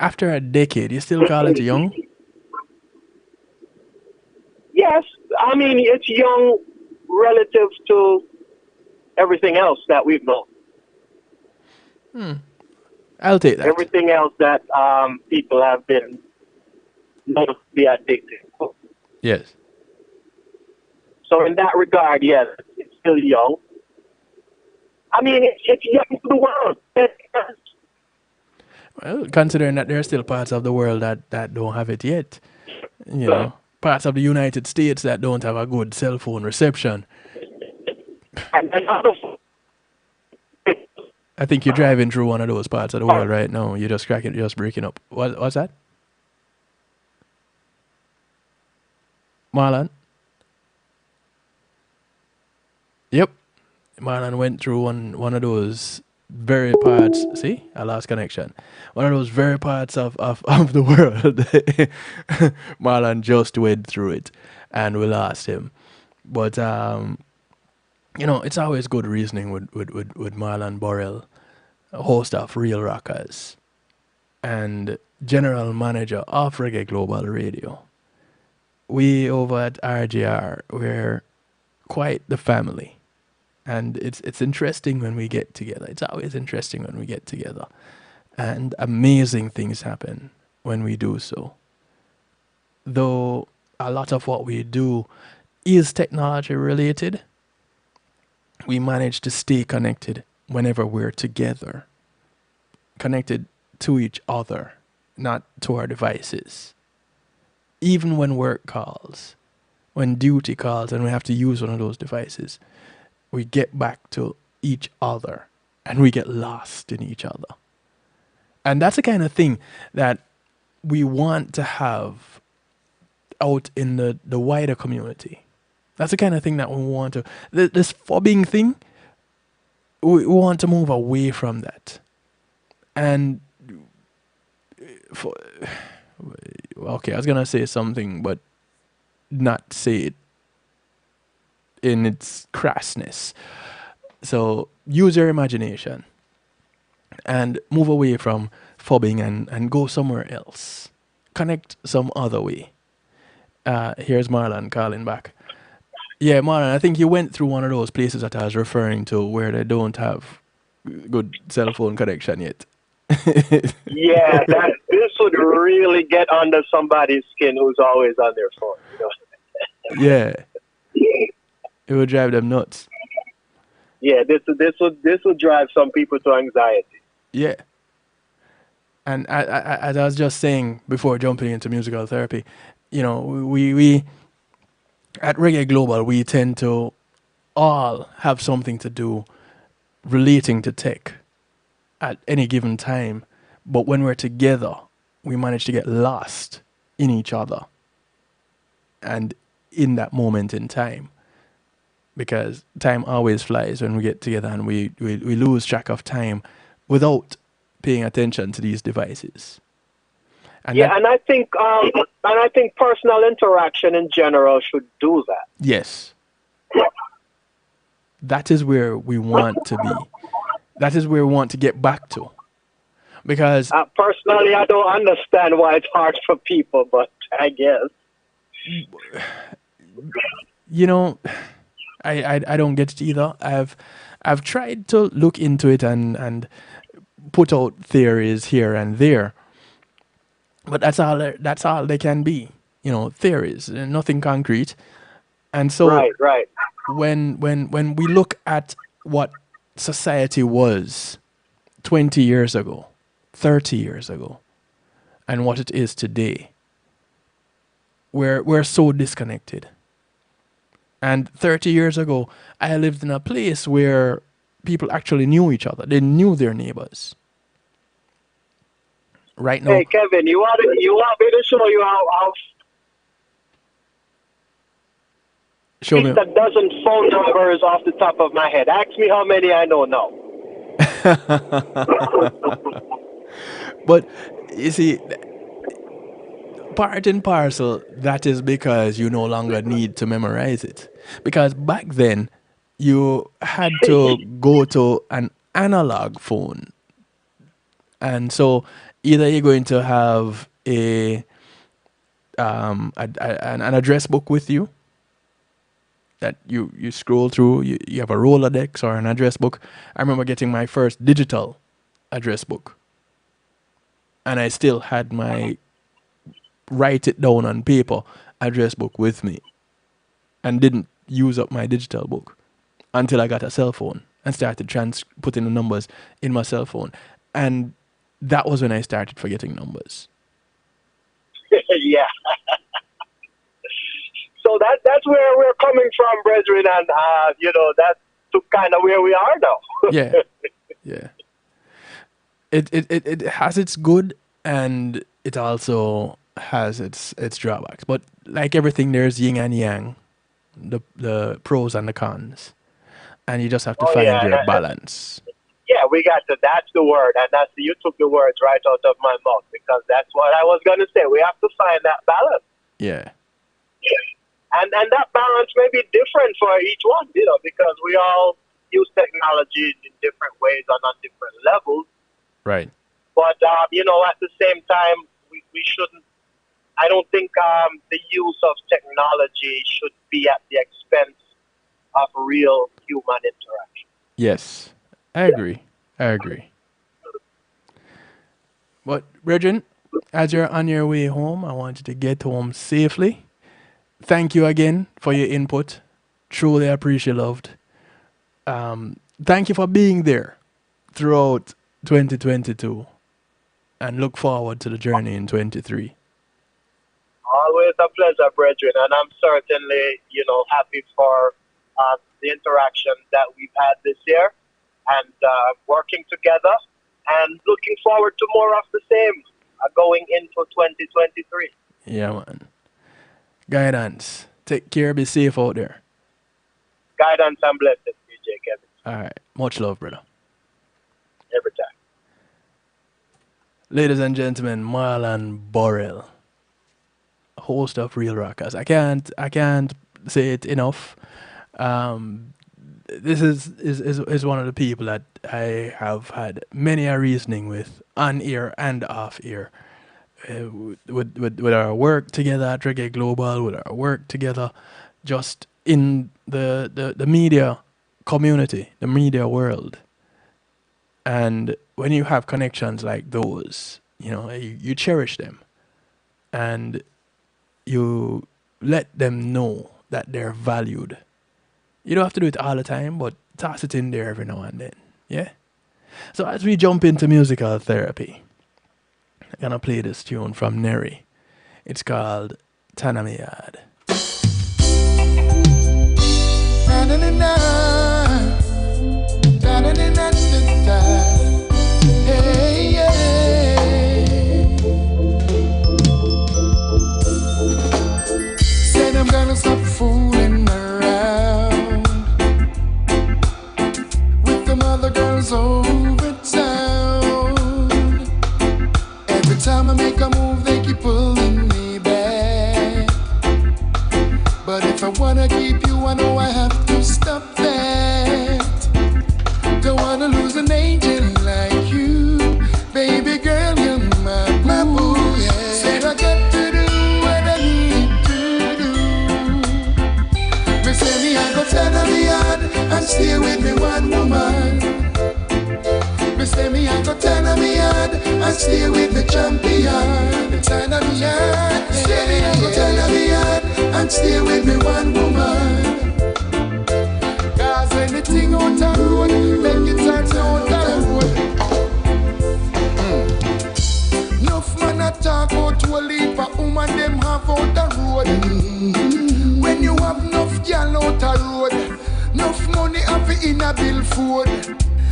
After a decade, you still call it young? Yes, I mean it's young relative to everything else that we've known. I'll take that. Everything else that people have been known to be addicted to. Yes. So in that regard, yes, it's still young. I mean, it's young to the world. Well, considering that there are still parts of the world that don't have it yet, parts of the United States that don't have a good cell phone reception. I think you're driving through one of those parts of the world right now. You're just breaking up. What's that? Marlon? Yep. Marlon went through one of those very parts. See, I lost connection. One of those very parts of the world. Marlon just went through it, and we lost him. But it's always good reasoning with Marlon Borrell, host of Real Rockers, and general manager of Reggae Global Radio. We over at RGR, we're quite the family. And it's interesting when we get together. It's always interesting when we get together. And amazing things happen when we do so. Though a lot of what we do is technology related, we manage to stay connected whenever we're together. Connected to each other, not to our devices. Even when work calls, when duty calls and we have to use one of those devices, we get back to each other and we get lost in each other. And that's the kind of thing that we want to have out in the wider community. That's the kind of thing that we want to... This phubbing thing, we want to move away from that. And... okay, I was going to say something, but not say it in its crassness. So use your imagination and move away from phubbing and go somewhere else. Connect some other way. Here's Marlon calling back. Yeah, Marlon, I think you went through one of those places that I was referring to where they don't have good cell phone connection yet. Yeah, this would really get under somebody's skin who's always on their phone. You know? Yeah. It would drive them nuts. Yeah, this would drive some people to anxiety. Yeah. And as I was just saying before jumping into musical therapy, you know, we at Reggae Global, we tend to all have something to do relating to tech at any given time. But when we're together, we manage to get lost in each other and in that moment in time. Because time always flies when we get together, and we lose track of time without paying attention to these devices. And and I think personal interaction in general should do that. Yes. That is where we want to be. That is where we want to get back to. Because personally, I don't understand why it's hard for people, but I guess. You know, I don't get it either. I've tried to look into it and put out theories here and there, but that's all they can be. You know, theories, nothing concrete. And so, right. When we look at what society was 20 years ago, 30 years ago, and what it is today, we're so disconnected. And 30 years ago, I lived in a place where people actually knew each other. They knew their neighbors. Right now. Hey, Kevin, you want me to show you how show me a dozen phone numbers off the top of my head. Ask me how many I know now. But you see, part and parcel, that is because you no longer need to memorize it. Because back then, you had to go to an analog phone. And so either you're going to have an address book with you that you scroll through. You have a Rolodex or an address book. I remember getting my first digital address book. And I still had my write it down on paper address book with me, and didn't use up my digital book until I got a cell phone and started putting the numbers in my cell phone. And that was when I started forgetting numbers. Yeah. So that's where we're coming from, brethren, and that's kind of where we are now. Yeah. It has its good, and it also has its drawbacks. But like everything, there's yin and yang, the pros and the cons, and you just have to find your balance. Yeah, we got to. That's the word, and you took the words right out of my mouth, because that's what I was going to say. We have to find that balance. Yeah. And that balance may be different for each one, because we all use technology in different ways and on different levels. Right. But at the same time, we shouldn't. I don't think the use of technology should be at the expense of real human interaction. Yes, I agree. But, Brethren, as you're on your way home, I want you to get home safely. Thank you again for your input. Truly appreciate loved. Thank you for being there throughout 2022, and look forward to the journey in 23. Always a pleasure, brethren, and I'm certainly, happy for the interaction that we've had this year, and working together, and looking forward to more of the same going into 2023. Yeah, man. Guidance. Take care. Be safe out there. Guidance and blessings, DJ Kevin. All right. Much love, brother. Every time. Ladies and gentlemen, Marlon Burrell, host of Real Rockers. I can't say it enough. This is one of the people that I have had many a reasoning with, on ear and off ear, with our work together at Reggae Global, with our work together just in the media community, the media world. And when you have connections like those, you know, you cherish them and you let them know that they're valued. You don't have to do it all the time, but toss it in there every now and then. Yeah? So as we jump into musical therapy, I'm going to play this tune from Neri. It's called Tanamiyad. Hey, yeah. Said I'm gonna stop fooling around with them other girls over town. Every time I make a move, they keep pulling me back. But if I wanna keep you, I know I have to stop that. Don't wanna lose an angel like you, baby girl, you're my boo. Yeah. Said I got to do what I need to do. Me say me I go Tanamiyad and stay with me one woman. Me say me I go Tanamiyad and stay with the champion. Tanamiyad, say me I go Tanamiyad and stay with me one woman. Cause anything out the road, make it out the road. Enough man a talk about to a leap of woman them have out the road. When you have enough girl out the road, enough money have in a bill food.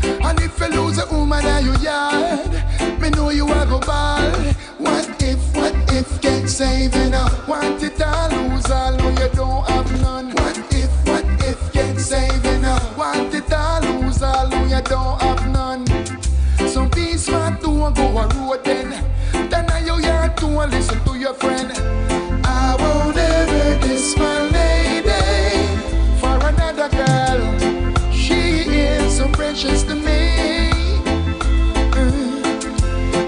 And if you lose a woman in your yard, me know you a go ball. What if get saving up? Want it all, lose all, no you don't have none. What if get saving up? Want it all, lose all, no you don't have none. Some be smart to go a road then I you yard to listen to your friend. I won't ever diss my lady for another girl. She is so precious to me,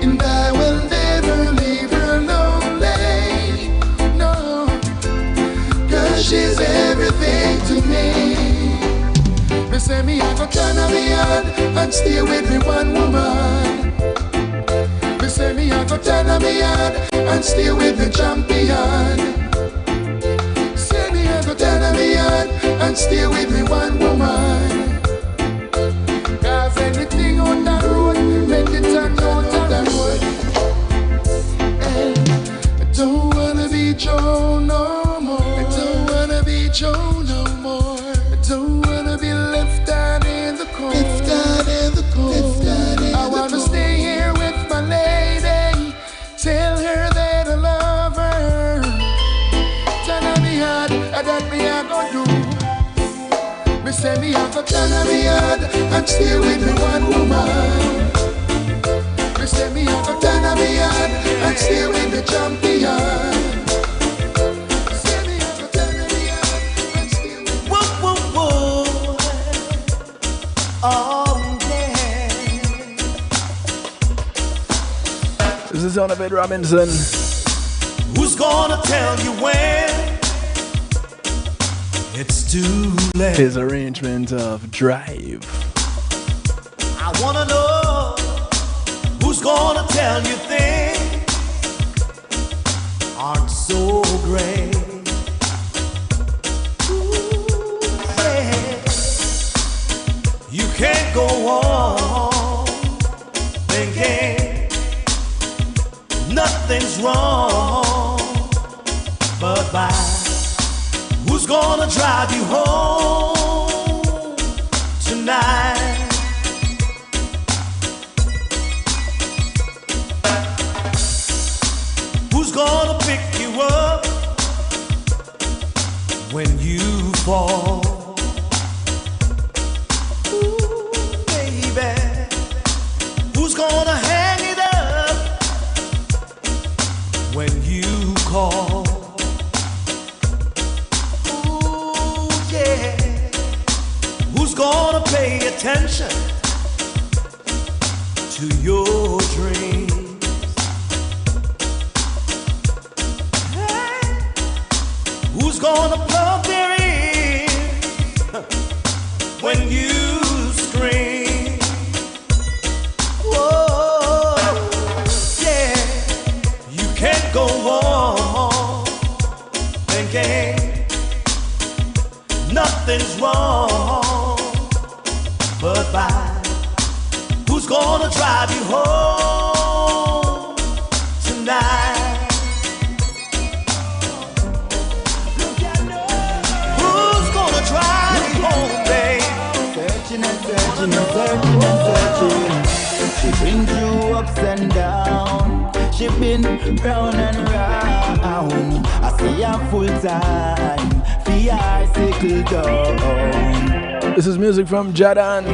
and I will never leave her lonely. No, cause she's everything to me. Me say me I go Tanamiyad and stay with me one woman. Me say me I go Tanamiyad and stay with the champion. Say me I go Tanamiyad and stay with me one woman. Cause anything on the road, make it turn out the road. And I don't wanna be Joe no more. I don't wanna be Joe no more. I don't wanna be left out in the cold. Left out in the cold. I wanna stay here with my lady. Tell her that I love her. Tanamiyad, that me I go do. Me say me I go Tanamiyad and stay with me one woman. Me say me I go Tanamiyad and stay with the champion. Say me I go Tanamiyad and stay with the whoa. Oh yeah. This is Donovan Robinson. Who's gonna tell you when it's too late? His arrangement of Drive. I wanna know who's gonna tell you things aren't so great. Ooh, yeah. You can't go on thinking nothing's wrong, but why? Who's gonna drive you home tonight? Who's gonna pick you up when you fall? Ooh, baby, who's gonna hang it up when you call? Ooh, yeah, who's gonna pay attention to your dreams? Who's gonna plug their ears when you scream? nothing's wrong. But by who's gonna drive you home tonight? Who's gonna drive you home, babe? Searching and searching and searching and searching. She been through ups and downs. She been round and round. I see her full time. Bicycle down. This is music from Jadan.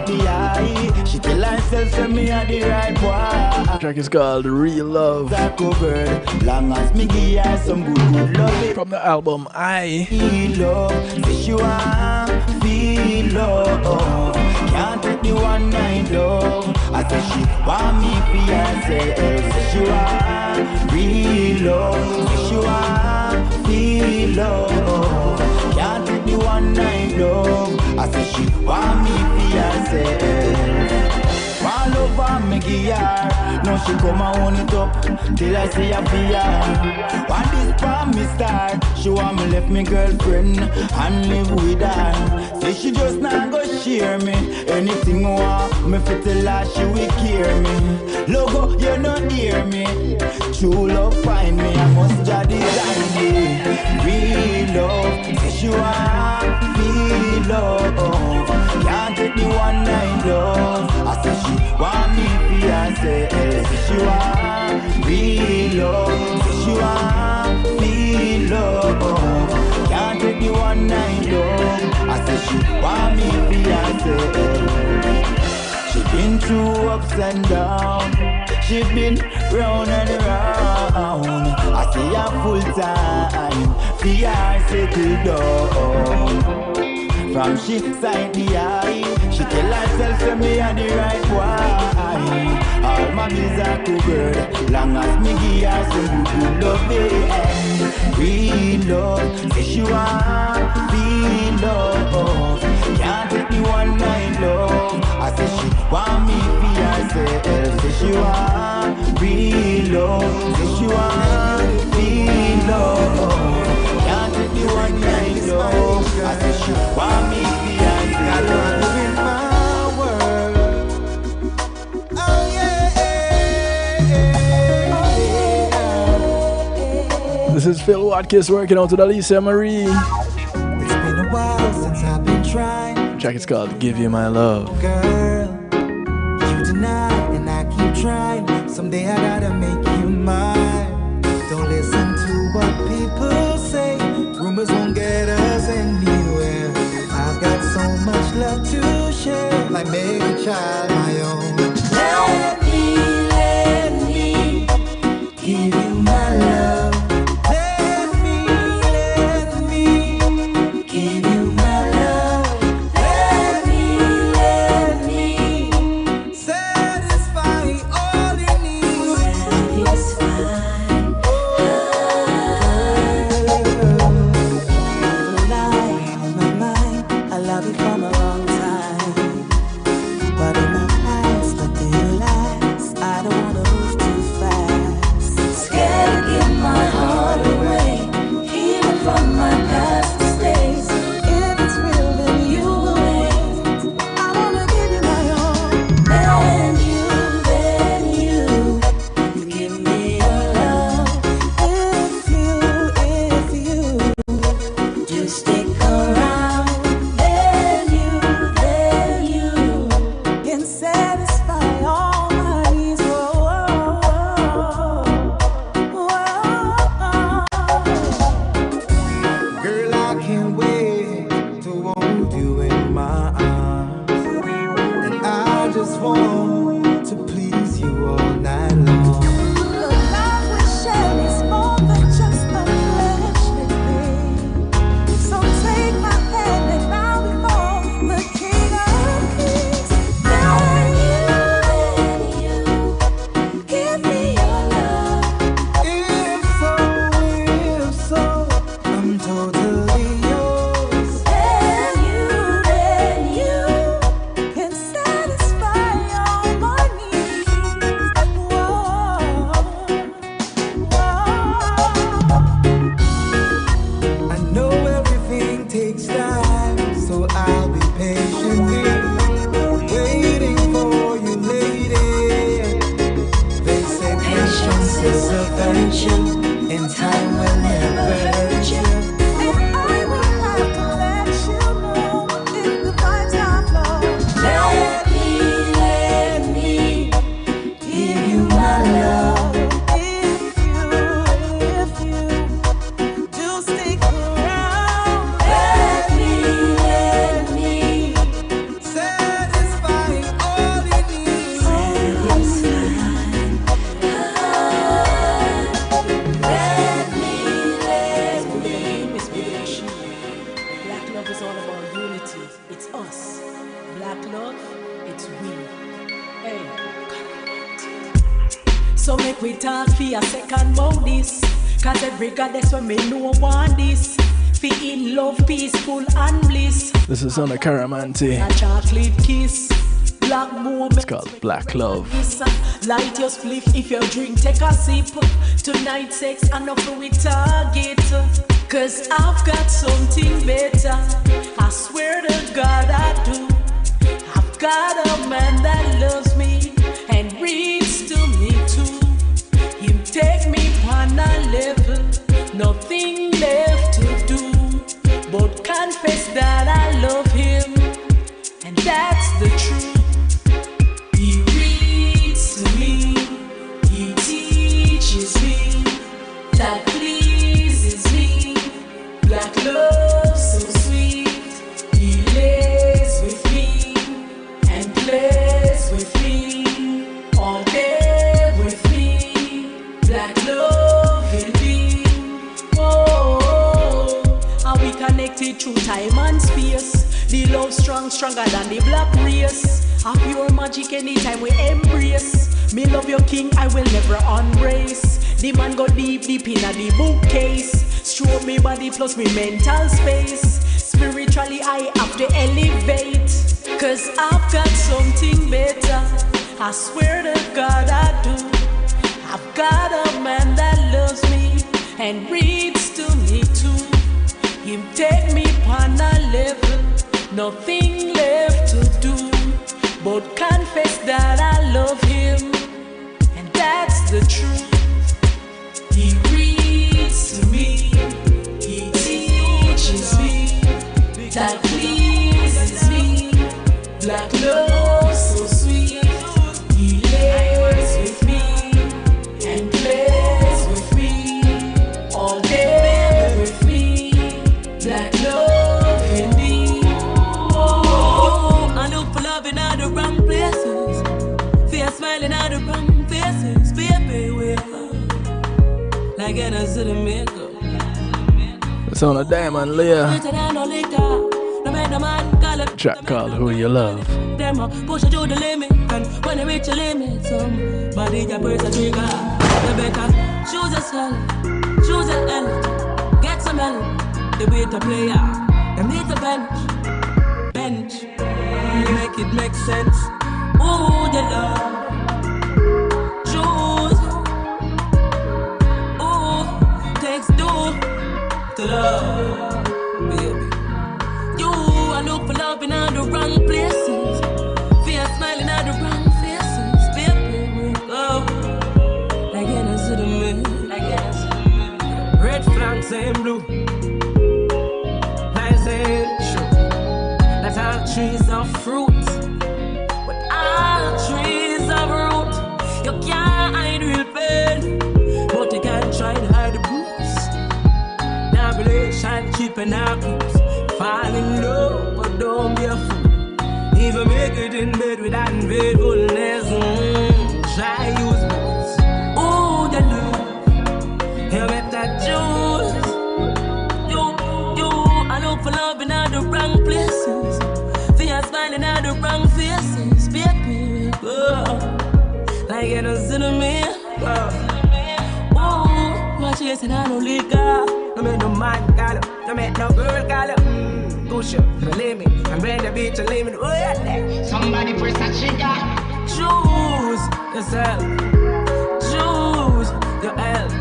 She tell herself that me are the right boy. The track is called Real Love. Long as me give her some good love. From the album I Feel love. Say she want feel love. Can't take the one night love. I say she want me for herself. Say she want real love. Say she want feel love. Can't take the one night love. I say she want me for herself. All over me give her. Now she come and own it up till I see her fear. When this palm me start, she want me left me girlfriend and live with her. Say she just not go share me. Anything I want me fi tell her she will care me. Logo, you not hear me. True love find me, I must just design me. Real love, say she want feel love. Can't take the one night love. I say she want me for herself. Say she want real love. Say she want feel love. Can't take the one night love. I say she want me for herself. She been through ups and downs. She been round and round. I see her full time. For herself down. From she side the eye, she tell herself that me are the right boy. All my bills are covered, long as me give her some good love. Real love, say she want feel love. Can't take the one night love. I say she want me for herself. Say she want real love. Say she want feel love. Can't take the one night love. I say she want me for herself. In my world. Oh yeah. This is Phil Watkins working out with Alicia Marie. It's been a while since I've been trying. The track is called Give You My Love. Girl, you deny and I keep trying. Someday I gotta make you mine. Don't listen to what people say. Rumors won't get us anywhere. I've got so much love to share. Like make a child my own. Let me give you my love. Let me give you my love. Let me satisfy all your needs. we talk for a second about this. Cause every goddess when me know want this. Fi in love, peaceful and bliss. This is on a Caramanti. A chocolate kiss. Black moment. It's called Black Love. Light your spliff if you drink, take a sip. Tonight sex enough we target. Cause I've got something better. I swear to God I do. I've got a man that loves me and reads to me too. Him take me on a level, nothing left to do but confess that I love him, and that's the truth. He reads to me, he teaches me, that pleases me. Black love so sweet. He lays with me and plays with me, all day with me. Black love in me. Oh, are we connected through time and space? The love strong, stronger than the black race. Have your magic anytime we embrace. Me love your king, I will never embrace. The man go deep, deep in the bookcase. Stroke me body plus me mental space. Spiritually I have to elevate. Cause I've got something better. I swear to God I do. I've got a man that loves me and reads to me too. Him take me on a level, nothing left to do but confess that I love him, and that's the truth. He reads to me, he teaches me, that pleases me. Black love so sweet. He lays with me and plays with me, all day with me. Black love in me. Oh, I look for love in all the wrong places. Fear smiling at the wrong faces. Baby, we're like an acid makeup. It's on a Diamond Layer track called Who You Love. Them push you to the limit, and when you reach your limit, somebody can press a trigger. You better choose yourself, choose your health, get some help. The way to play, them need to bench, make it make sense. Who you love, choose. Who takes two to love, baby. You I look for love in all the wrong places. Fear smiling at the wrong faces. Baby, love like innocent to me. Red flags and blue. Nice and true. That's all trees of fruit. But all trees of root. You can't hide real pain, but you can try to hide the bruise. Now relation keeping our cruise. Fall in love, but don't be a fool. Even make it in bed with unfaithfulness. Try use boots. Ooh, the love, you better choose. You, I look for love in all the wrong places. Fear smiling at the wrong faces. Baby, like it was in me. Ooh, my chasing I don't liquor. No make no man call up, no make no girl call up. Push up to the limit, I'm ready to beat the limit. Oh yeah, somebody press that trigger. Choose yourself, choose your health.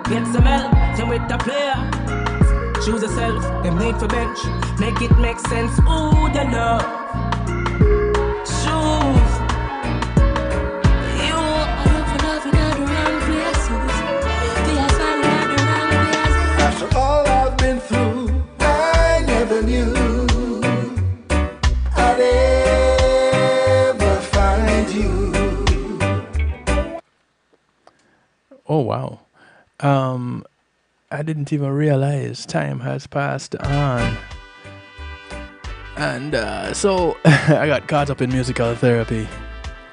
Get some help, jump with the player. Choose yourself, them need for bench. Make it make sense, ooh, the love. Choose. You are looking for love in all the wrong places. They are smiling at the wrong places. After all I've been through, I never knew I'd ever find you. Oh wow. I didn't even realize time has passed on. And so I got caught up in musical therapy.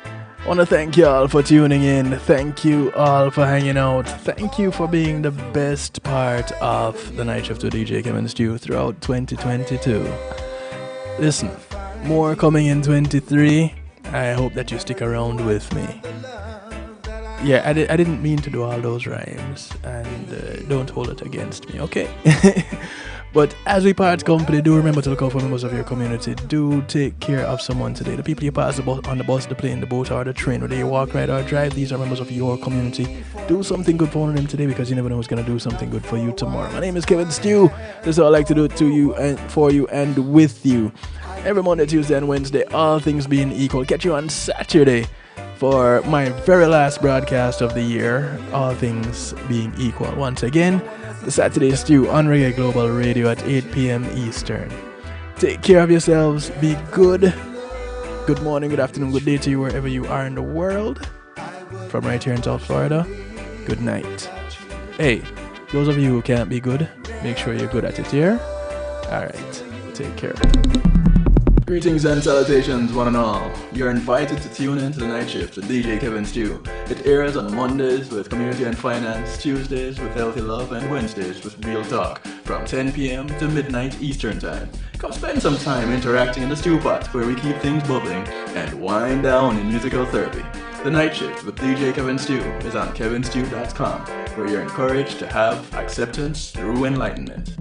I want to thank you all for tuning in. Thank you all for hanging out. Thank you for being the best part of the Night Shift with DJ Kevin Stew throughout 2022. Listen, more coming in 23. I hope that you stick around with me. Yeah, I didn't mean to do all those rhymes, and don't hold it against me, okay? But as we part company, do remember to look out for members of your community. Do take care of someone today. The people you pass on the bus, the plane, the boat, or the train, whether you walk, ride, or drive, these are members of your community. Do something good for one of them today, because you never know who's going to do something good for you tomorrow. My name is Kevin Stew. This is what I like to do to you and for you and with you. Every Monday, Tuesday, and Wednesday, all things being equal. Catch you on Saturday for my very last broadcast of the year, all things being equal. Once again, the Saturday Stew on Reggae Global Radio at 8 p.m. Eastern. Take care of yourselves. Be good. Good morning, good afternoon, good day to you wherever you are in the world. From right here in South Florida, good night. Hey, those of you who can't be good, make sure you're good at it here. Alright, take care. Greetings and salutations, one and all. You're invited to tune in to the night shift with DJ Kevin Stew. It airs on Mondays with Community and Finance, Tuesdays with Healthy Love, and Wednesdays with Real Talk from 10 p.m. to midnight Eastern Time. Come spend some time interacting in the stew pot where we keep things bubbling and wind down in musical therapy. The night shift with DJ Kevin Stew is on kevinstew.com, where you're encouraged to have acceptance through enlightenment.